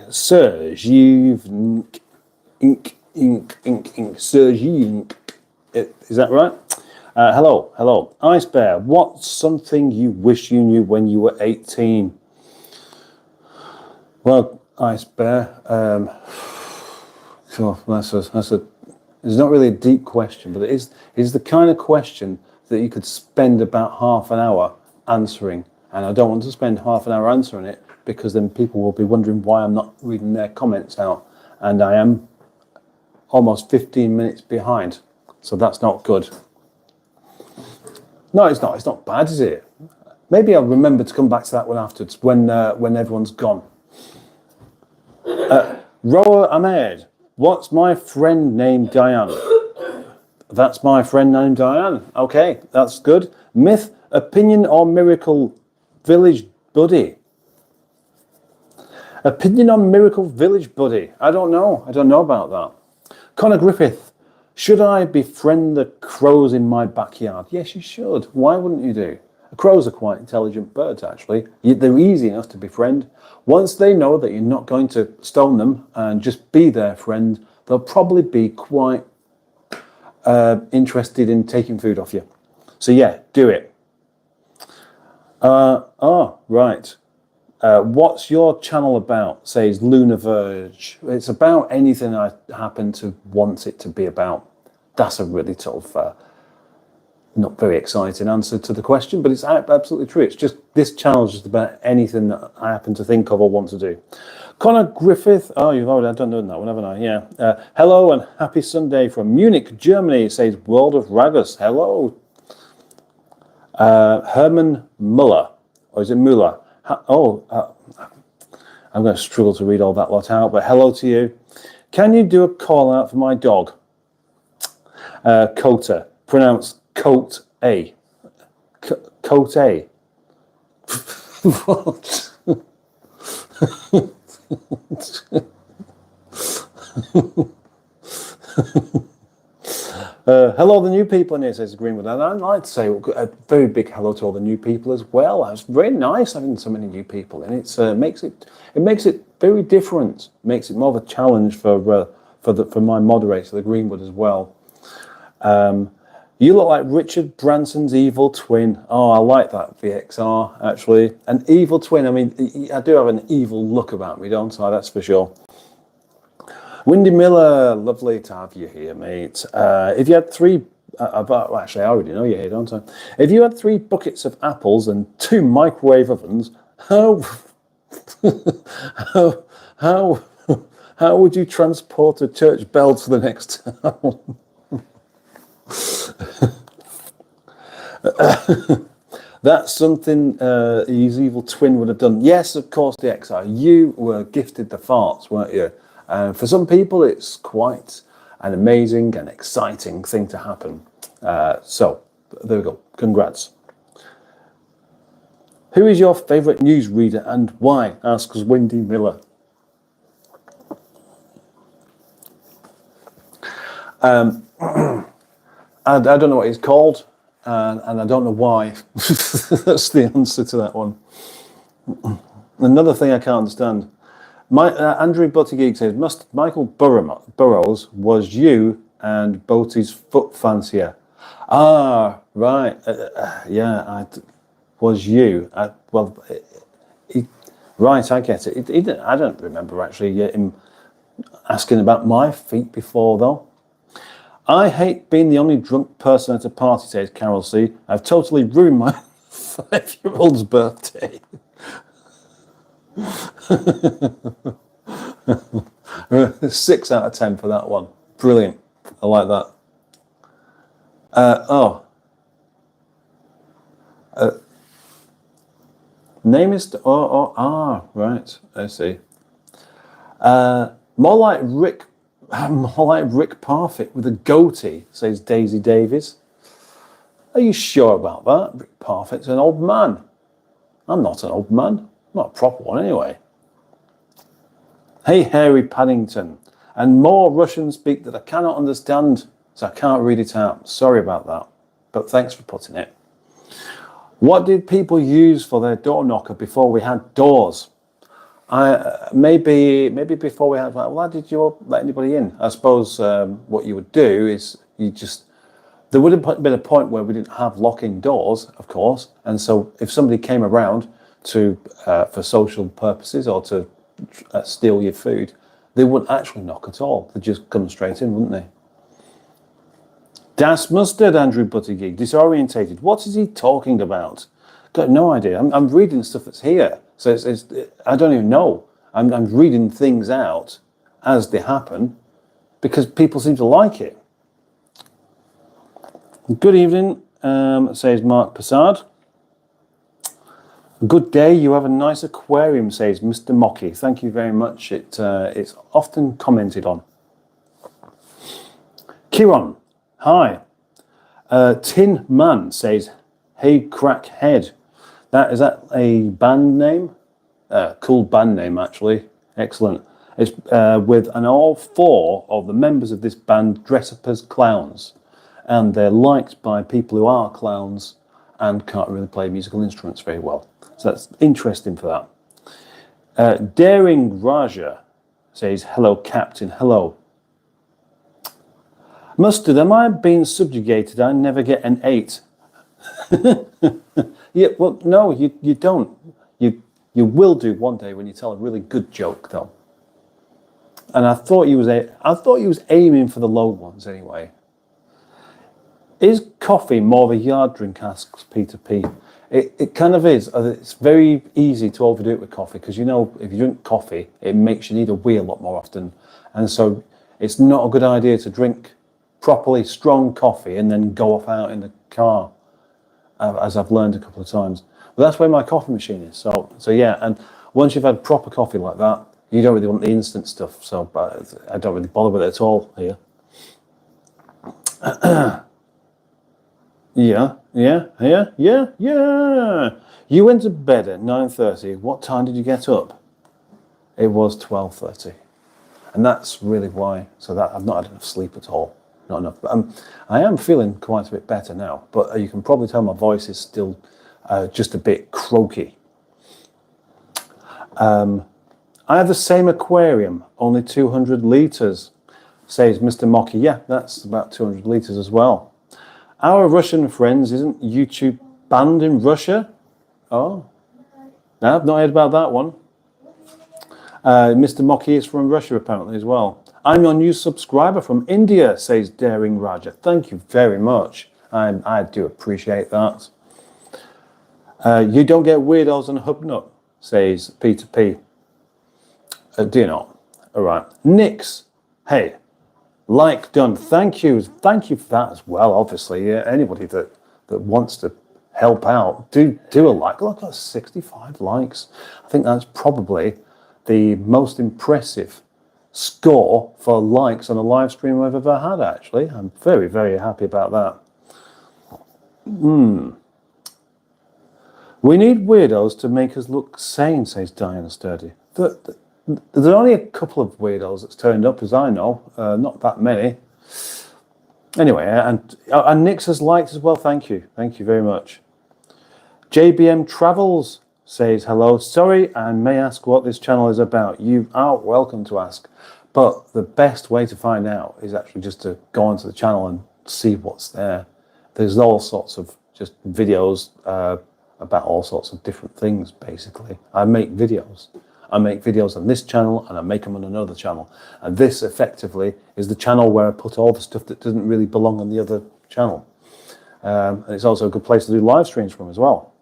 Sergeyev. Is that right? Hello. Ice Bear, what's something you wish you knew when you were 18? Well, Ice Bear, sure, it's not really a deep question, but it is the kind of question that you could spend about half an hour answering. And I don't want to spend half an hour answering it because then people will be wondering why I'm not reading their comments out. And I am almost 15 minutes behind. So that's not good. No, it's not. It's not bad, is it? Maybe I'll remember to come back to that one afterwards when everyone's gone. Roa Ahmed, what's my friend named Diane? That's my friend named Diane. Okay, that's good. Myth, opinion, or miracle village buddy? Opinion on miracle village buddy? I don't know. I don't know about that. Connor Griffith, should I befriend the crows in my backyard? Yes, you should. Why wouldn't you do? Crows are quite intelligent birds, actually. They're easy enough to befriend. Once they know that you're not going to stone them and just be their friend, they'll probably be quite interested in taking food off you. So yeah, do it. Right. What's your channel about, says Luna Verge? It's about anything I happen to want it to be about. That's a really sort of not very exciting answer to the question, but it's absolutely true. It's just, this channel is just about anything that I happen to think of or want to do. Connor Griffith, I've done that one, haven't I? Yeah. Hello and happy Sunday from Munich, Germany, says World of Ragus. Hello. Herman Muller, or is it Muller? I'm going to struggle to read all that lot out, but hello to you. Can you do a call out for my dog? Kota, pronounced Coat A. Coat A. What? Hello, the new people in here, says Greenwood. And I'd like to say a very big hello to all the new people as well. It's very nice having so many new people, and it makes it very different. Makes it more of a challenge for my moderator, the Greenwood, as well. You look like Richard Branson's evil twin. Oh, I like that VXR, actually. An evil twin. I mean, I do have an evil look about me, don't I? That's for sure. Windy Miller, lovely to have you here, mate. If you had three... actually, I already know you're here, don't I? If you had 3 buckets of apples and 2 microwave ovens, how would you transport a church bell to the next town? That's something his evil twin would have done. Yes, of course, the XR. You were gifted the farts, weren't you? For some people, it's quite an amazing and exciting thing to happen. So, there we go. Congrats. Who is your favourite newsreader and why? Asks Wendy Miller. I don't know what he's called, and I don't know why. That's the answer to that one. Another thing I can't understand. Andrew Buttigieg says, Michael Burrows was you and Boaty's foot fancier. Ah, right. Yeah, was you. Right, I get it. I don't remember actually him asking about my feet before, though. I hate being the only drunk person at a party, says Carol C. I've totally ruined my 5-year-old's birthday. 6 out of 10 for that one. Brilliant. I like that. Name is... right. I see. More like Rick Parfitt with a goatee, says Daisy Davies. Are you sure about that? Rick Parfitt's an old man. I'm not an old man. I'm not a proper one anyway. Hey, Harry Paddington. And more Russian speak that I cannot understand, so I can't read it out. Sorry about that. But thanks for putting it. What did people use for their door knocker before we had doors? Maybe before we had, why did you let anybody in? I suppose what you would do is there would have been a point where we didn't have locking doors, of course, and so if somebody came around for social purposes or to steal your food, they wouldn't actually knock at all. They'd just come straight in, wouldn't they? Das Mustard, Andrew Buttigieg, disorientated. What is he talking about? Got no idea. I'm reading stuff that's here. So I don't even know. I'm reading things out as they happen because people seem to like it. Good evening, says Mark Passard. Good day, you have a nice aquarium, says Mr. Mocky. Thank you very much. It's often commented on. Kieran, hi. Tin Man says, hey, crackhead. Is that a band name? Cool band name, actually. Excellent. It's with all 4 of the members of this band dress up as clowns. And they're liked by people who are clowns and can't really play musical instruments very well. So that's interesting for that. Daring Raja says, hello, Captain, hello. Mustard, am I being subjugated? I never get an 8. Yeah, well, no, you don't. You will do one day when you tell a really good joke, though. And I thought he was aiming for the low ones anyway. Is coffee more of a yard drink? Asks Peter P. It kind of is. It's very easy to overdo it with coffee because, you know, if you drink coffee, it makes you need a wee a lot more often. And so it's not a good idea to drink properly strong coffee and then go off out in the car, as I've learned a couple of times. But that's where my coffee machine is. So yeah, and once you've had proper coffee like that, you don't really want the instant stuff. So I don't really bother with it at all here. Yeah. You went to bed at 9:30. What time did you get up? It was 12:30. And that's really why. So that I've not had enough sleep at all. Not enough. But I am feeling quite a bit better now. But you can probably tell my voice is still just a bit croaky. I have the same aquarium, only 200 litres. says Mr. Mocky. Yeah, that's about 200 litres as well. Our Russian friends, isn't YouTube banned in Russia? Oh, no, I've not heard about that one. Mr. Mocky is from Russia apparently as well. I'm your new subscriber from India, says Daring Raja. Thank you very much. I do appreciate that. You don't get weirdos on Hubnut, says Peter P. Do you not? All right. Nix, hey, like done. Thank you for that as well. Obviously, anybody that wants to help out, do a like. Look, that's 65 likes. I think that's probably the most impressive score for likes on a live stream I've ever had. Actually, I'm very, very happy about that. We need weirdos to make us look sane, says Diana Sturdy. There's only a couple of weirdos that's turned up, as I know, not that many. Anyway, and Nix has liked as well. Thank you very much. JBM Travels says hello. Sorry, I may ask what this channel is about. You are welcome to ask, but the best way to find out is actually just to go onto the channel and see what's there. There's all sorts of just videos about all sorts of different things. Basically, I make videos on this channel and I make them on another channel, and this effectively is the channel where I put all the stuff that doesn't really belong on the other channel, and it's also a good place to do live streams from as well.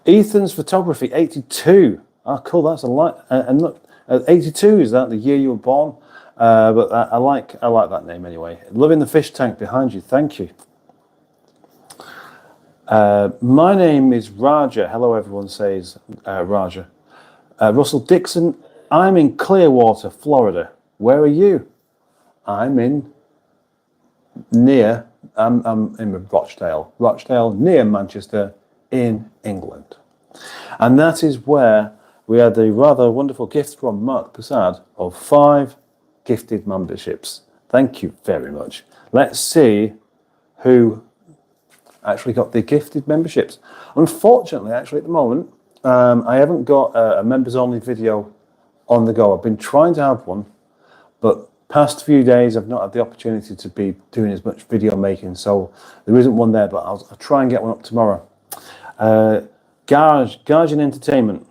Ethan's Photography 82. Oh, cool. That's a lot. And look, 82, is that the year you were born? But I like that name anyway. Loving the fish tank behind you. Thank you. My name is Raja. Hello, everyone, says Raja. Russell Dixon. I'm in Clearwater, Florida. Where are you? I'm in Rochdale, near Manchester, in England. And that is where we had the rather wonderful gift from Mark Prasad of 5 gifted memberships. Thank you very much. Let's see who actually got the gifted memberships. Unfortunately, actually at the moment, I haven't got a members only video on the go. I've been trying to have one, but past few days I've not had the opportunity to be doing as much video making, so there isn't one there, but I'll try and get one up tomorrow. Garage and Entertainment,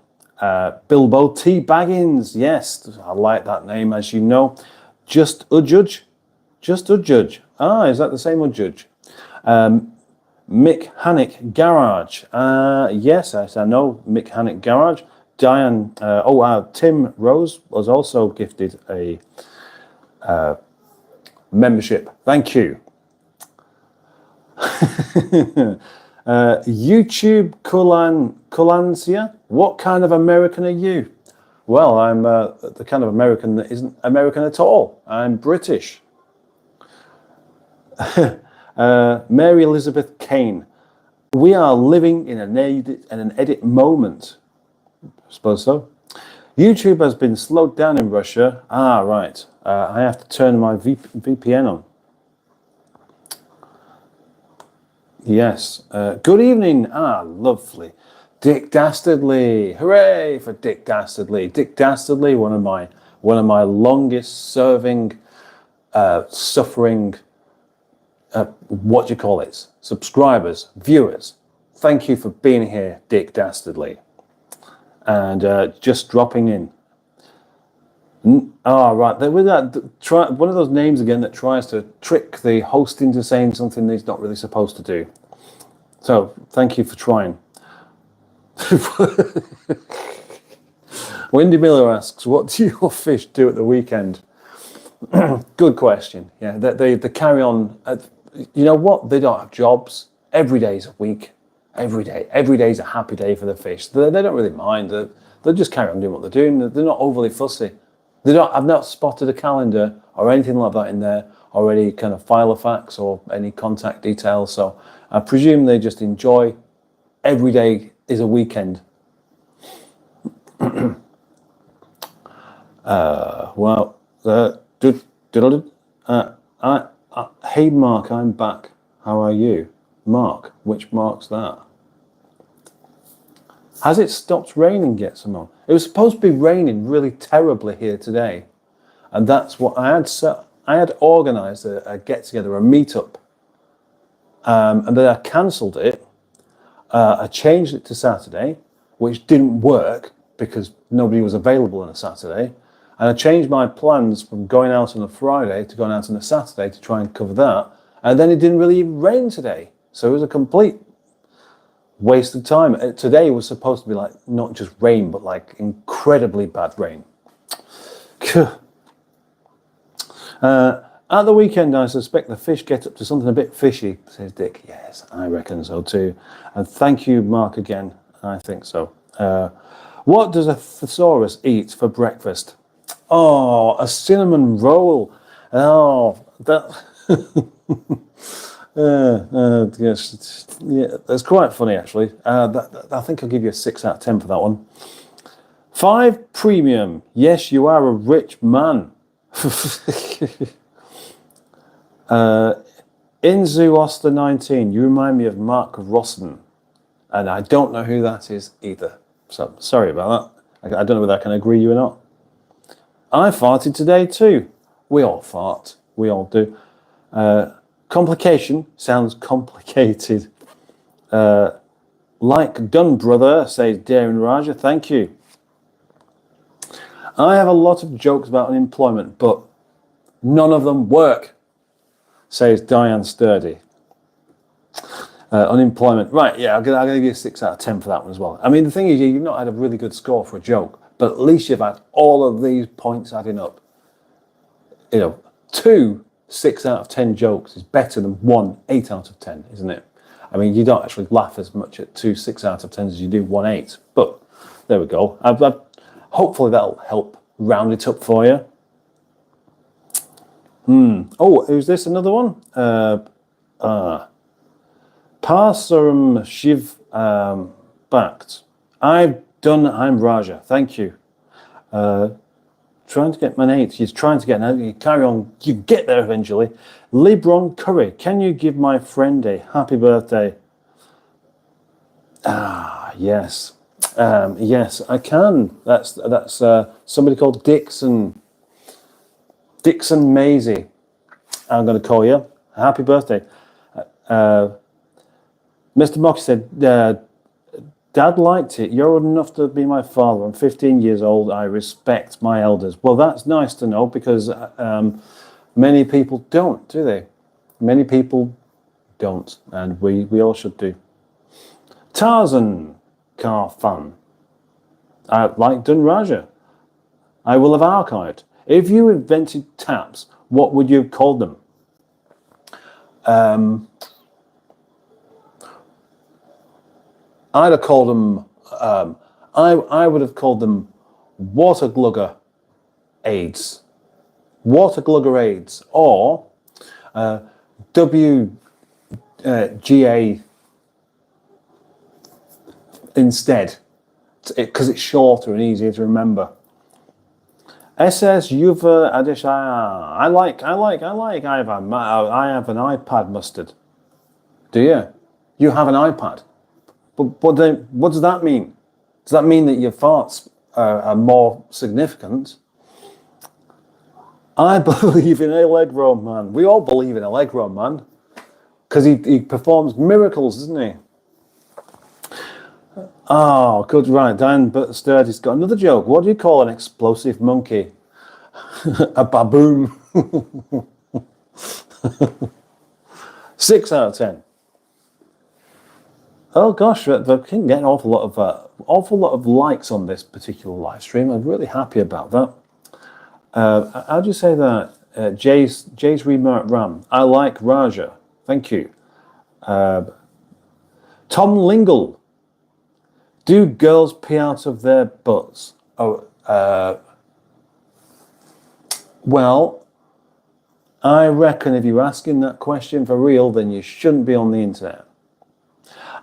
Bilbo T. Baggins, yes, I like that name, as you know. Just a Judge. Ah, is that the same Judge? Mick Hannick Garage, yes, I know Mick Hannick Garage. Diane, Tim Rose was also gifted a membership. Thank you. YouTube Colancia, what kind of American are you? Well, I'm the kind of American that isn't American at all. I'm British. Mary Elizabeth Kane, we are living in an edit moment. I suppose so. YouTube has been slowed down in Russia. Ah, right. I have to turn my VPN on. Yes. Good evening. Ah, lovely. Dick Dastardly. Hooray for Dick Dastardly. Dick Dastardly, one of my longest serving, suffering, subscribers, viewers. Thank you for being here, Dick Dastardly. And just dropping in. Right. With that, one of those names again that tries to trick the host into saying something that he's not really supposed to do. So, thank you for trying. Wendy Miller asks, what do your fish do at the weekend? Good question. Yeah, they carry on. You know what? They don't have jobs. Every day is a week. Every day is a happy day for the fish. They don't really mind. They'll just carry on doing what they're doing. They're not overly fussy. I've not spotted a calendar or anything like that in there, or any kind of file of facts or any contact details. So I presume they just enjoy every day is a weekend. Hey Mark, I'm back. How are you? Mark, which Mark's that? Has it stopped raining yet, Simone? It was supposed to be raining really terribly here today. And that's what I had. I had organised a get together, a meetup, and then I cancelled it. I changed it to Saturday, which didn't work because nobody was available on a Saturday. And I changed my plans from going out on a Friday to going out on a Saturday to try and cover that. And then it didn't really even rain today. So it was a complete waste of time. Today was supposed to be like not just rain, but like incredibly bad rain. At the weekend, I suspect the fish get up to something a bit fishy, says Dick. Yes, I reckon so too. And thank you, Mark, again. I think so. What does a thesaurus eat for breakfast? Oh, a cinnamon roll. Oh, that... yes, yeah, that's quite funny, actually. I think I'll give you a 6 out of 10 for that one. 5 premium. Yes, you are a rich man. Inzu Oster 19, you remind me of Mark Rossen, and I don't know who that is either. So sorry about that. I don't know whether I can agree you or not. I farted today too. We all fart. We all do. Complication sounds complicated. Like done, brother, says Darren Raja. Thank you. I have a lot of jokes about unemployment, but none of them work, says Diane Sturdy. Unemployment. Right, yeah, I'm going to give you a 6 out of 10 for that one as well. I mean, the thing is, you've not had a really good score for a joke, but at least you've had all of these points adding up. You know, 2 6 out of 10 jokes is better than 1 8 out of 10, isn't it? I mean, you don't actually laugh as much at 2 6 out of 10 as you do 1 8, but there we go. Hopefully that'll help round it up for you. Oh, who's this? Another one? Parsaram Shiv backed. I'm Raja. Thank you. Trying to get an 8. He's trying to get an 8. You carry on. You get there eventually. Lebron Curry. Can you give my friend a happy birthday? Yes. Yes, I can. That's somebody called Dixon. Dixon Maisie. I'm going to call you. Happy birthday. Mr. Mocky said, Dad liked it. You're old enough to be my father. I'm 15 years old. I respect my elders. Well, that's nice to know because many people don't, do they? Many people don't, and we all should do. Tarzan car fun. Like Dunraja. I will have archived. If you invented taps, what would you have called them? I'd have called them, I would have called them water glugger aids. Water glugger aids, or WGA instead, because it's shorter and easier to remember. SS Yuva Adishaya. I have an iPad mustard. Do you? You have an iPad? But what does that mean? Does that mean that your farts are more significant? I believe in Allegro Man. We all believe in Allegro Man. Because he performs miracles, doesn't he? Oh, good, right. Dan Sturdy's got another joke. What do you call an explosive monkey? A baboon. 6 out of 10. Oh gosh, they can get an awful lot of likes on this particular live stream. I'm really happy about that. How do you say that? Jay's Remark Ram. I like Raja. Thank you. Tom Lingle. Do girls pee out of their butts? Oh, well, I reckon if you're asking that question for real, then you shouldn't be on the internet.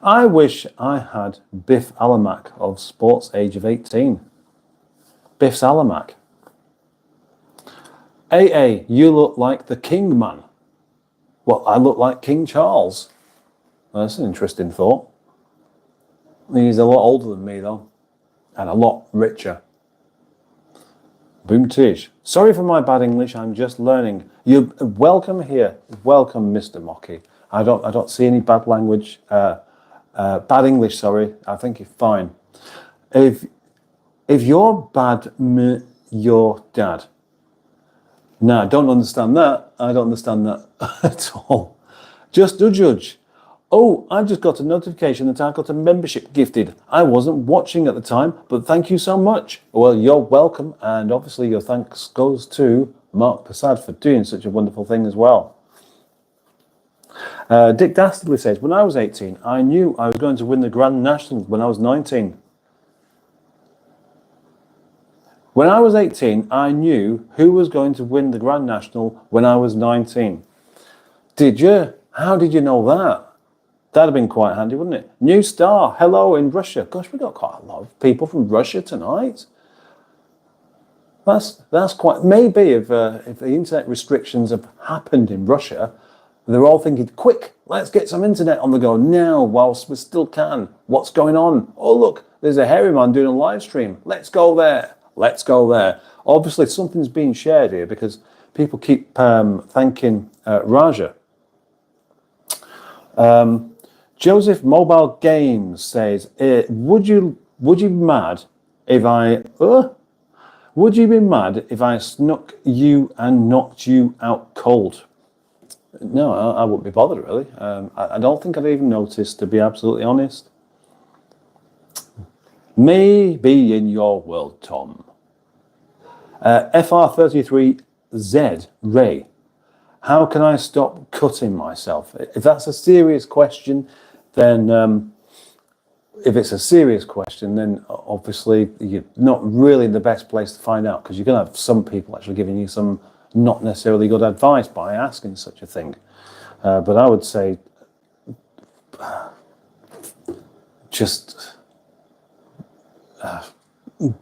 I wish I had Biff Alamack of Sports Age of 18. Biff's Alamack. AA, you look like the King Man. Well, I look like King Charles. Well, that's an interesting thought. He's a lot older than me, though, and a lot richer. Boom tish. Sorry for my bad English. I'm just learning. You're welcome here. Welcome, Mr. Mocky. I don't see any bad language. Bad English. Sorry. I think you're fine. If you're bad, your dad. No, I don't understand that. I don't understand that at all. Just a judge. Oh, I've just got a notification that I got a membership gifted. I wasn't watching at the time, but thank you so much. Well, you're welcome, and obviously your thanks goes to Mark Prasad for doing such a wonderful thing as well. Dick Dastardly says, when I was 18, I knew I was going to win the Grand National when I was 19. When I was 18, I knew who was going to win the Grand National when I was 19. Did you? How did you know that? That'd have been quite handy, wouldn't it? New star, hello in Russia. Gosh, we got quite a lot of people from Russia tonight. That's quite, maybe if the internet restrictions have happened in Russia, they're all thinking, quick, let's get some internet on the go now whilst we still can. What's going on? Oh, look, there's a hairy man doing a live stream. Let's go there. Let's go there. Obviously, something's being shared here because people keep thanking Raja. Joseph Mobile Games says, would you be mad if I snuck you and knocked you out cold? No, I wouldn't be bothered really. I don't think I'd even noticed, to be absolutely honest. Maybe in your world, Tom. FR33Z Ray. How can I stop cutting myself? If that's a serious question, then obviously you're not really in the best place to find out, because you're going to have some people actually giving you some not necessarily good advice by asking such a thing. But I would say just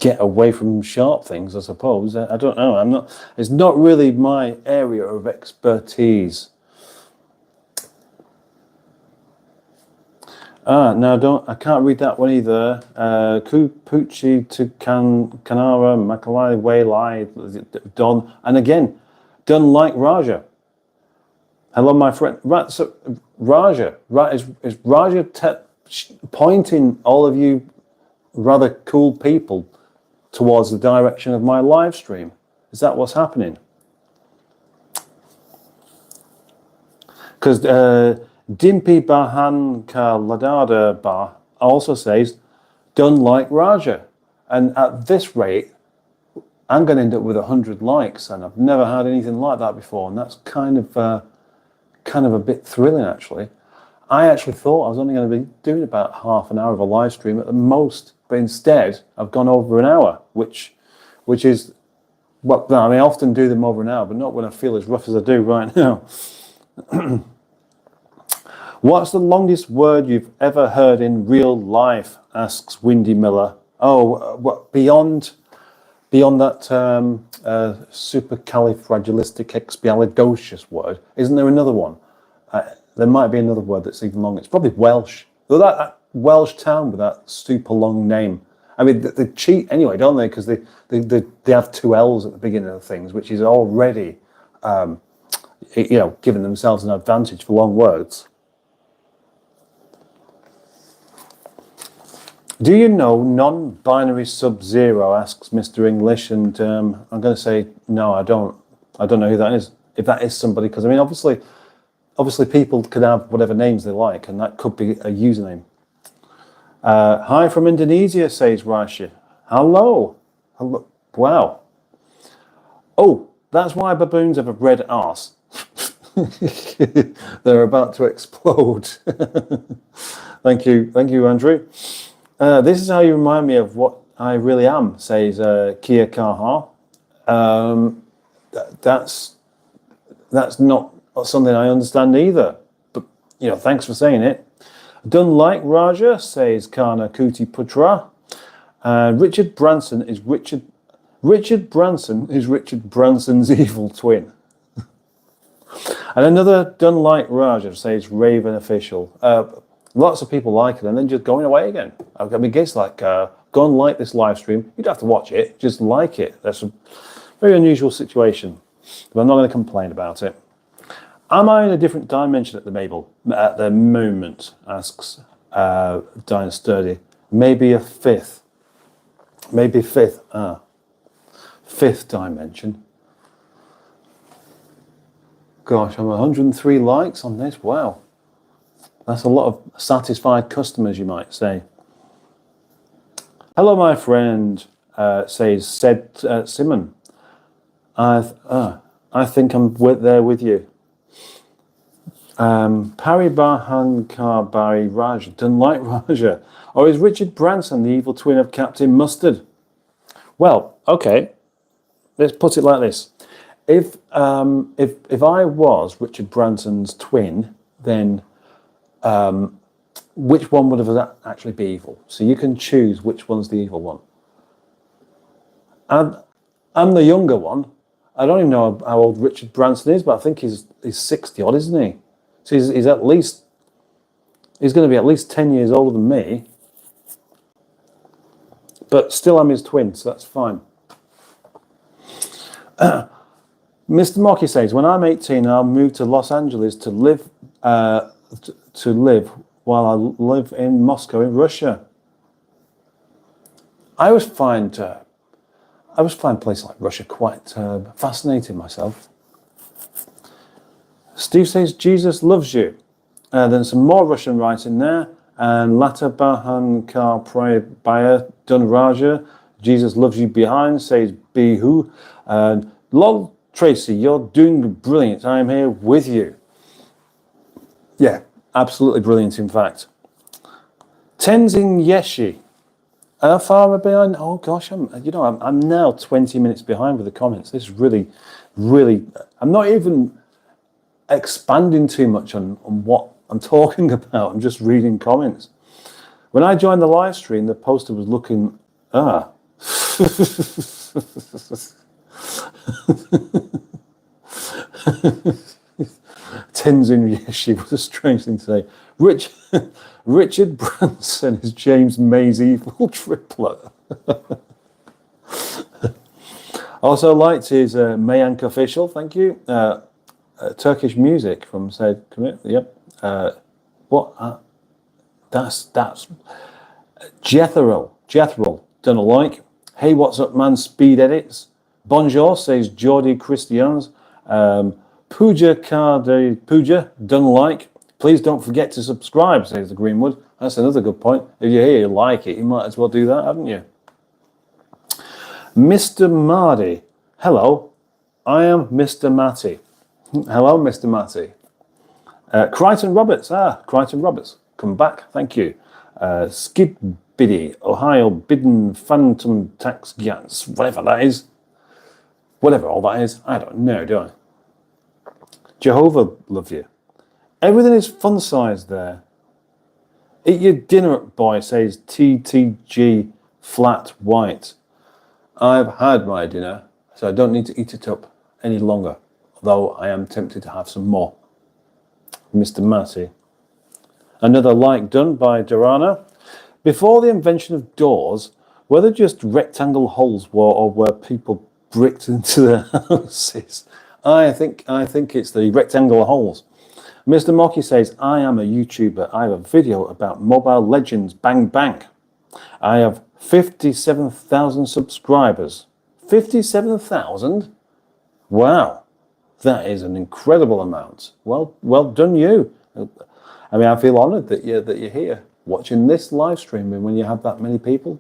get away from sharp things, I suppose. I don't know. It's not really my area of expertise. No, I can't read that one either. Kupuchi to Kanara, Makalai, Waylai, Don, and again, done like Raja. Hello, my friend. Right, so Raja, right, is Raja pointing all of you rather cool people towards the direction of my live stream? Is that what's happening? Because Dimpy Bahan Ladada Bar also says, done like Raja. And at this rate, I'm going to end up with 100 likes, and I've never had anything like that before. And that's kind of a bit thrilling, actually. I actually thought I was only going to be doing about half an hour of a live stream at the most, but instead I've gone over an hour, which is, well, I mean, I often do them over an hour, but not when I feel as rough as I do right now. What's the longest word you've ever heard in real life? Asks Windy Miller. Oh, what beyond that supercalifragilisticexpialidocious word? Isn't there another one? There might be another word that's even longer. It's probably Welsh. Though that Welsh town with that super long name. I mean, they cheat anyway, don't they? Because they have two L's at the beginning of things, which is already, giving themselves an advantage for long words. Do you know non-binary Sub-Zero? Asks Mr. English, and I'm going to say no. I don't know who that is. If that is somebody, because I mean, obviously people could have whatever names they like, and that could be a username. Hi from Indonesia, says Rashi. Hello. Wow. Oh, that's why baboons have a red arse. They're about to explode. Thank you, Andrew. This is how you remind me of what I really am, says Kia Kaha. That's not something I understand either. But, thanks for saying it. Done like Raja, says Kana Kuti Putra. Richard Branson is Richard Branson's evil twin. And another done like Raja, says Raven Official. Lots of people like it and then just going away again. I mean, guess like, go and like this live stream. You'd have to watch it, just like it. Very unusual situation, but I'm not going to complain about it. Am I in a different dimension at the moment? Asks Diane Sturdy. Maybe a fifth. Maybe fifth. Fifth dimension. Gosh, I'm 103 likes on this. Wow. That's a lot of satisfied customers, you might say. Hello, my friend, said Simon. I think I'm there with you. Pari Bahankar Barry Raj, done like Raja. Or is Richard Branson the evil twin of Captain Mustard? Well, okay. Let's put it like this. If I was Richard Branson's twin, then which one would have actually be evil? So you can choose which one's the evil one. And I'm the younger one. I don't even know how old Richard Branson is, but I think he's 60 odd, isn't he? So he's going to be at least 10 years older than me. But still I'm his twin, so that's fine. Mr. Mocky says, when I'm 18, I'll move to Los Angeles to live while I live in Moscow in Russia. I always find places like Russia quite fascinating myself. Steve says, Jesus loves you. Then some more Russian writing there. And Lata Bahankar Prabaya Dunraja, Jesus loves you behind, says Bihu. And Lol Tracy, you're doing brilliant. I'm here with you. Yeah, absolutely brilliant, in fact. Tenzin Yeshi. How far am I behind? Oh gosh, I'm now 20 minutes behind with the comments. This is really, I'm not even expanding too much on what I'm talking about. I'm just reading comments. When I joined the live stream, the poster was looking, Tenzin Yeshi was a strange thing to say. Richard Branson is James May's evil triplet. Also liked his Mayank official, thank you. Turkish music from said commit. Yep. That's Jethro, don't like. Hey, what's up, man? Speed edits. Bonjour, says Jordi Christians. Pooja Kade Pooja, don't like. Please don't forget to subscribe, says the Greenwood. That's another good point. If you're here, you like it, you might as well do that, haven't you? Mr. Mardy. Hello, I am Mr. Matty. Hello, Mr. Matty. Crichton Roberts. Crichton Roberts. Come back. Thank you. Skid Biddy. Ohio Bidden Phantom Tax Gans. Whatever that is. Whatever all that is. I don't know, do I? Jehovah love you. Everything is fun sized there. Eat your dinner, boy, says TTG Flat White. I've had my dinner, so I don't need to eat it up any longer. Although I am tempted to have some more. Mr. Matty. Another like done by Durana. Before the invention of doors, were there just rectangle holes or were people bricked into their houses? I think it's the rectangle holes. Mr. Mocky says, I am a YouTuber. I have a video about Mobile Legends Bang Bang. I have 57,000 subscribers. 57,000? Wow. That is an incredible amount. Well done, you. I mean, I feel honoured that you're here watching this live stream, and when you have that many people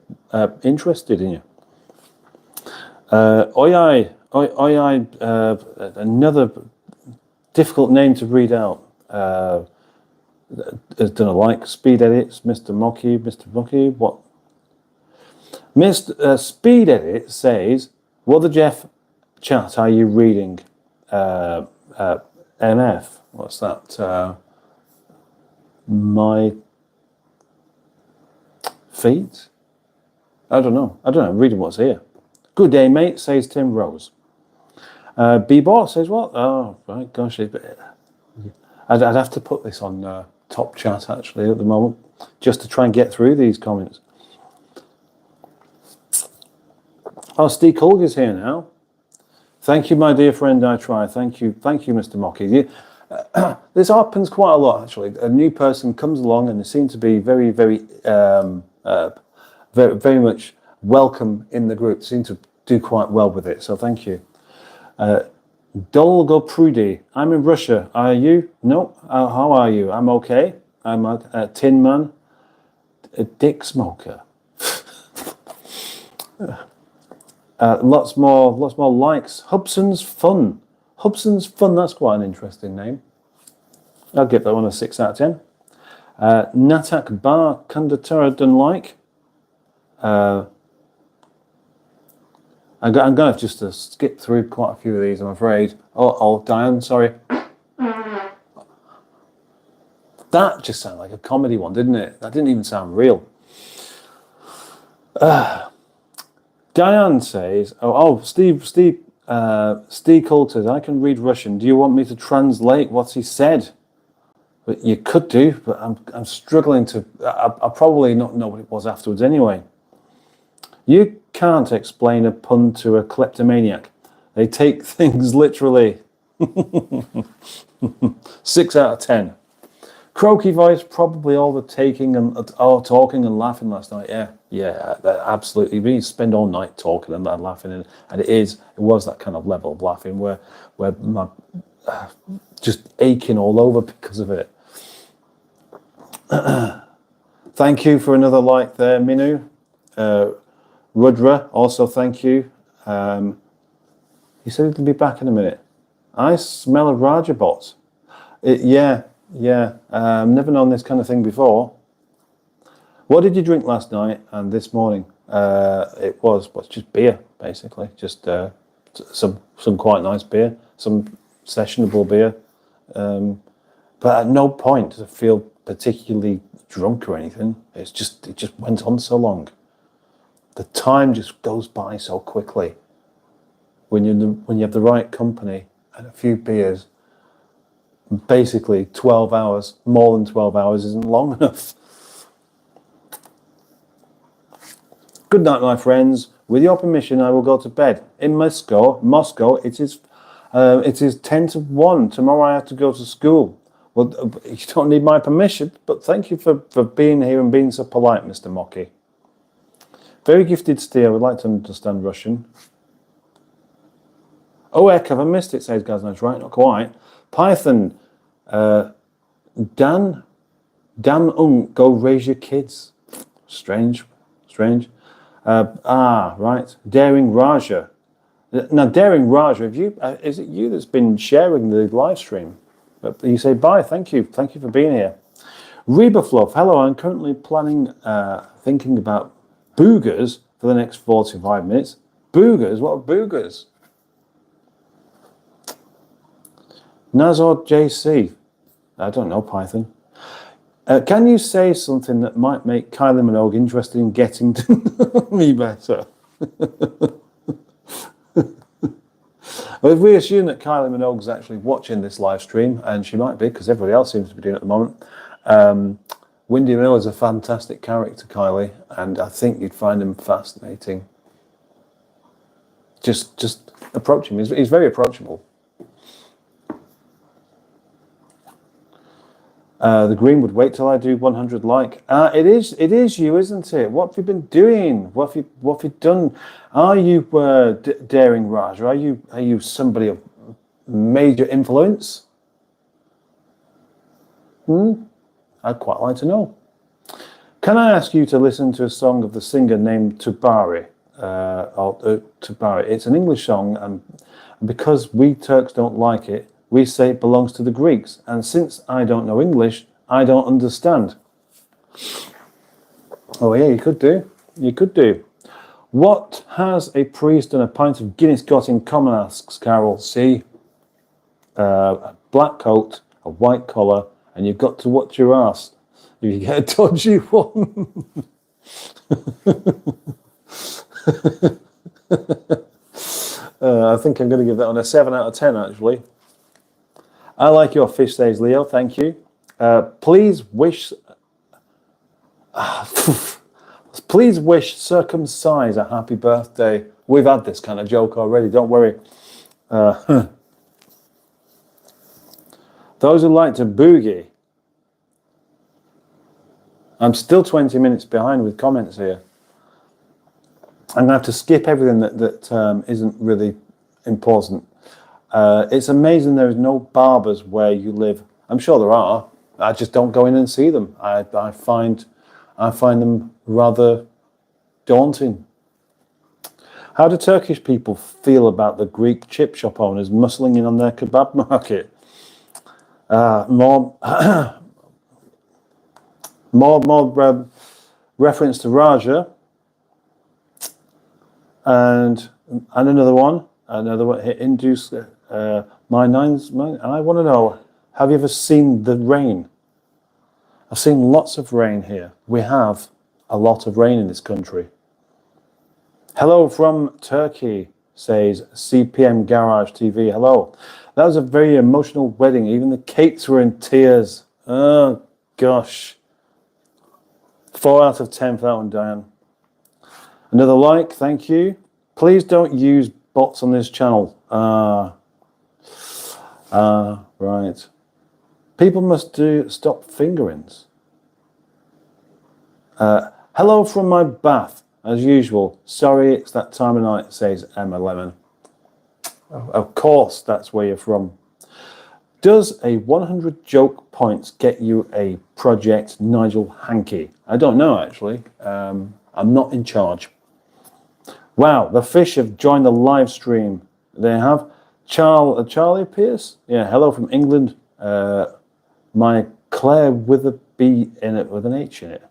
interested in you. Another difficult name to read out. Has done a like. Speed edits, Mr. Mocky. What? Mr. Speed edit says, what the Jeff chat are you reading? NF, what's that? My feet? I don't know. I'm reading what's here. Good day, mate, says Tim Rose. B-Bot says what? Oh, right, gosh. I'd have to put this on top chat, actually, at the moment, just to try and get through these comments. Oh, Steve Colger's here now. Thank you, my dear friend. I try. Thank you, Mr. Mocky. This happens quite a lot, actually. A new person comes along and they seem to be very, very, very much welcome in the group. Seem to do quite well with it. So thank you. Dolgo Prudy. I'm in Russia. Are you? No. How are you? I'm okay. I'm a Tin Man. A dick smoker. Lots more likes. Hubson's Fun. Hubson's Fun, that's quite an interesting name. I'll give that one a 6 out of 10. Natak Bar Kandatara done like. I'm going to have just to skip through quite a few of these, I'm afraid. Oh, Diane, sorry. That just sounded like a comedy one, didn't it? That didn't even sound real. Diane says, Steve Cole says, I can read Russian. Do you want me to translate what he said? But you could do, but I'm struggling to. I'll probably not know what it was afterwards anyway. You can't explain a pun to a kleptomaniac. They take things literally. 6 out of 10. Croaky voice, probably all the talking and laughing last night. Yeah, absolutely. We spend all night talking and laughing, and it was that kind of level of laughing where my just aching all over because of it. Thank you for another like there, Minu. Rudra, also thank you. He said he'll be back in a minute. I smell a Raja bot. Yeah. Never known this kind of thing before. What did you drink last night and this morning? It was just beer, basically. Just some quite nice beer, some sessionable beer. But at no point does it feel particularly drunk or anything. It just went on so long. The time just goes by so quickly. When you have the right company and a few beers. Basically 12 hours, more than 12 hours isn't long enough. Good night, my friends. With your permission, I will go to bed. In Moscow, it is 10 to 1. Tomorrow I have to go to school. Well, you don't need my permission, but thank you for being here and being so polite, Mr. Mocky. Very gifted steer. I would like to understand Russian. Oh, heck, have I missed it, says Gazno's right, not quite. Python, Dan, go raise your kids. Strange. Right. Daring Raja. Now, Daring Raja, is it you that's been sharing the live stream? But you say bye. Thank you for being here. Reba Fluff, hello. I'm currently thinking about boogers for the next 45 minutes. Boogers? What are boogers? Nazar JC. I don't know, Python. Can you say something that might make Kylie Minogue interested in getting to know me better? Well, if we assume that Kylie Minogue's actually watching this live stream, and she might be, because everybody else seems to be doing it at the moment, Windy Mill is a fantastic character, Kylie, and I think you'd find him fascinating. Just approach him. He's very approachable. The Greenwood, wait till I do 100 like. It is you, isn't it? What have you been doing? What have you done? Are you Daring Raj? Are you somebody of major influence? I'd quite like to know. Can I ask you to listen to a song of the singer named Tubari? Tubari. It's an English song, and because we Turks don't like it, we say it belongs to the Greeks. And since I don't know English, I don't understand. Oh yeah, you could do. What has a priest and a pint of Guinness got in common, asks Carol. See, a black coat, a white collar, and you've got to watch your ass if you get a dodgy one. I think I'm going to give that one a 7 out of 10, actually. I like your fish, says Leo. Thank you. Please wish circumcise a happy birthday. We've had this kind of joke already. Don't worry. Those who like to boogie. I'm still 20 minutes behind with comments here. I'm going to have to skip everything that isn't really important. It's amazing there is no barbers where you live. I'm sure there are. I just don't go in and see them. I find them rather daunting. How do Turkish people feel about the Greek chip shop owners muscling in on their kebab market? More reference to Raja, and another one induce my nines. I want to know: have you ever seen the rain? I've seen lots of rain here. We have a lot of rain in this country. Hello from Turkey, says CPM Garage TV. Hello. That was a very emotional wedding. Even the cakes were in tears. Oh, gosh. 4 out of 10 for that one, Diane. Another like, thank you. Please don't use bots on this channel. Right. People must stop fingerings. Hello from my bath. As usual, sorry it's that time of night, says Emma Lemon. Of course, that's where you're from. Does a 100 joke points get you a project, Nigel Hankey? I don't know, actually. I'm not in charge. Wow, the fish have joined the live stream. They have. Charlie Pierce? Yeah, hello from England. My Claire with a B in it, with an H in it.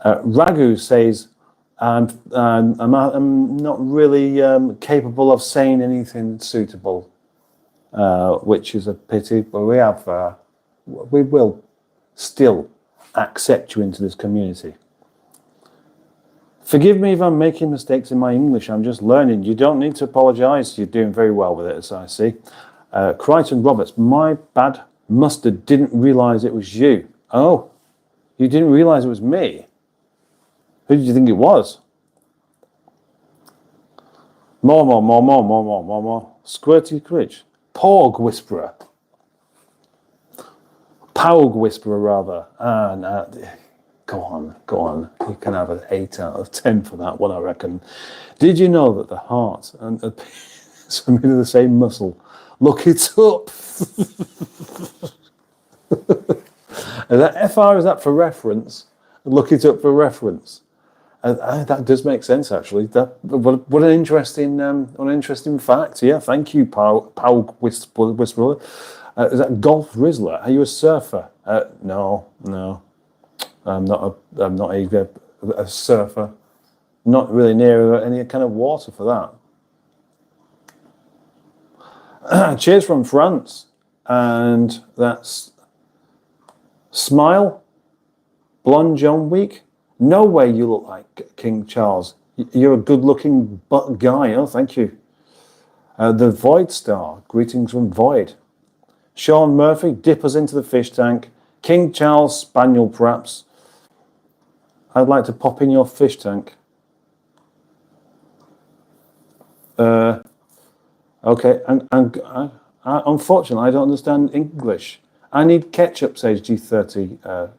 Ragu says, I'm not really capable of saying anything suitable, which is a pity, but we will still accept you into this community. Forgive me if I'm making mistakes in my English. I'm just learning. You don't need to apologise. You're doing very well with it, as I see. Crichton Roberts, my bad mustard didn't realise it was you. Oh, you didn't realise it was me? Who did you think it was? More. Squirty Critch. Porg Whisperer. Paug Whisperer, rather. No. Go on. You can have an 8 out of 10 for that one, I reckon. Did you know that the heart and the penis are made of the same muscle? Look it up. Is that FR? Is that for reference? Look it up for reference. That does make sense, actually. What an interesting fact. Yeah, thank you, Paul Whisperer. Is that Golf Rizzler? Are you a surfer? No. I'm not a surfer. Not really near any kind of water for that. Cheers from France, and that's Smile, Blonde John Week. No way you look like King Charles. You're a good-looking guy. Oh, thank you. The Void Star. Greetings from Void. Sean Murphy. Dip us into the fish tank. King Charles Spaniel, perhaps. I'd like to pop in your fish tank. Okay. And unfortunately, I don't understand English. I need ketchup, says G30.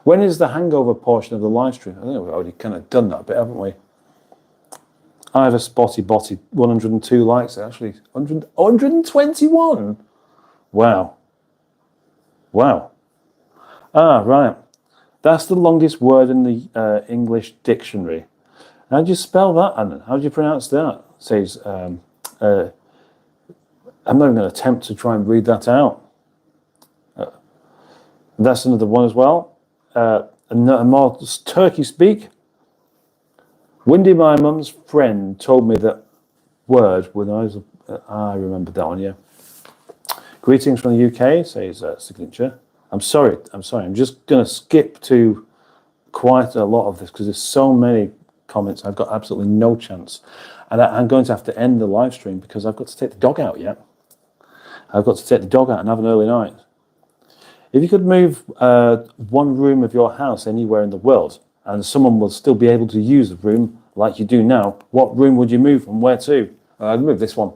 When is the hangover portion of the live stream? I think we've already kind of done that bit, haven't we? I have a spotty botty, 102 likes, actually. 121? Wow. Right. That's the longest word in the English dictionary. How do you spell that, Anna? How do you pronounce that? Says, I'm not even going to attempt to try and read that out. That's another one as well. More Turkey speak. Windy, my mum's friend, told me that word when I was. I remember that one. Yeah. Greetings from the UK, says Signature. I'm sorry. I'm just going to skip to quite a lot of this because there's so many comments. I've got absolutely no chance, and I'm going to have to end the live stream because I've got to take the dog out. Yeah. I've got to take the dog out and have an early night. If you could move one room of your house anywhere in the world and someone will still be able to use the room like you do now, what room would you move and where to? I'd move this one.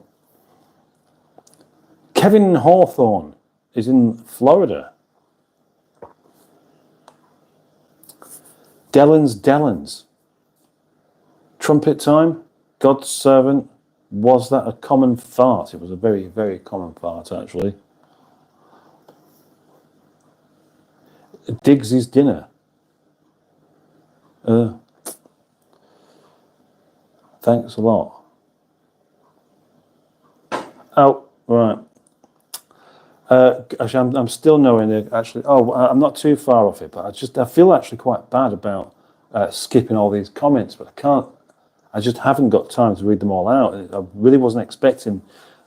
Kevin Hawthorne is in Florida. Dellens. Trumpet time. God's servant. Was that a common fart? It was a very, very common fart, actually. Diggs' dinner. Thanks a lot. Oh, right. Actually, I'm still knowing it. Actually, I'm not too far off it, but I feel actually quite bad about skipping all these comments, but I can't. I just haven't got time to read them all out. I really wasn't expecting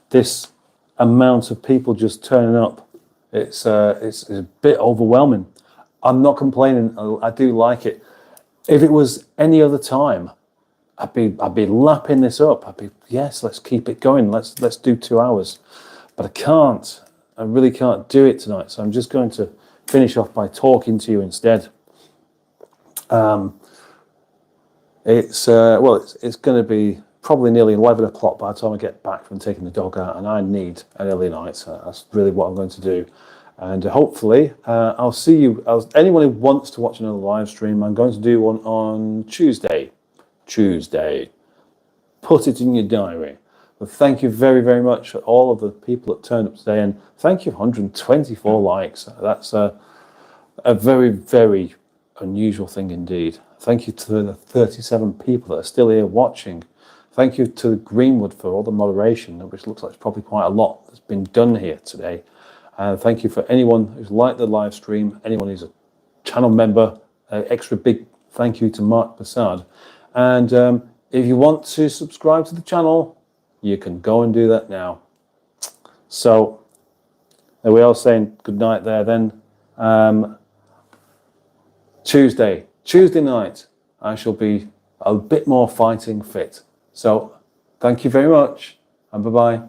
this amount of people just turning up. It's a bit overwhelming. I'm not complaining. I do like it. If it was any other time, I'd be lapping this up. I'd be, yes, let's keep it going. Let's do 2 hours. But I can't. I really can't do it tonight. So I'm just going to finish off by talking to you instead. It's going to be probably nearly 11 o'clock by the time I get back from taking the dog out, and I need an early night. So that's really what I'm going to do. And hopefully, I'll see you. Anyone who wants to watch another live stream, I'm going to do one on Tuesday. Put it in your diary. But thank you very, very much for all of the people that turned up today, and thank you, 124 likes. That's a very, very unusual thing indeed. Thank you to the 37 people that are still here watching. Thank you to Greenwood for all the moderation, which looks like it's probably quite a lot that's been done here today. And thank you for anyone who's liked the live stream, anyone who's a channel member. Extra big thank you to Mark Bassard. And if you want to subscribe to the channel, you can go and do that now. So, are we all saying good night there then? Tuesday night, I shall be a bit more fighting fit. So, thank you very much, and bye-bye.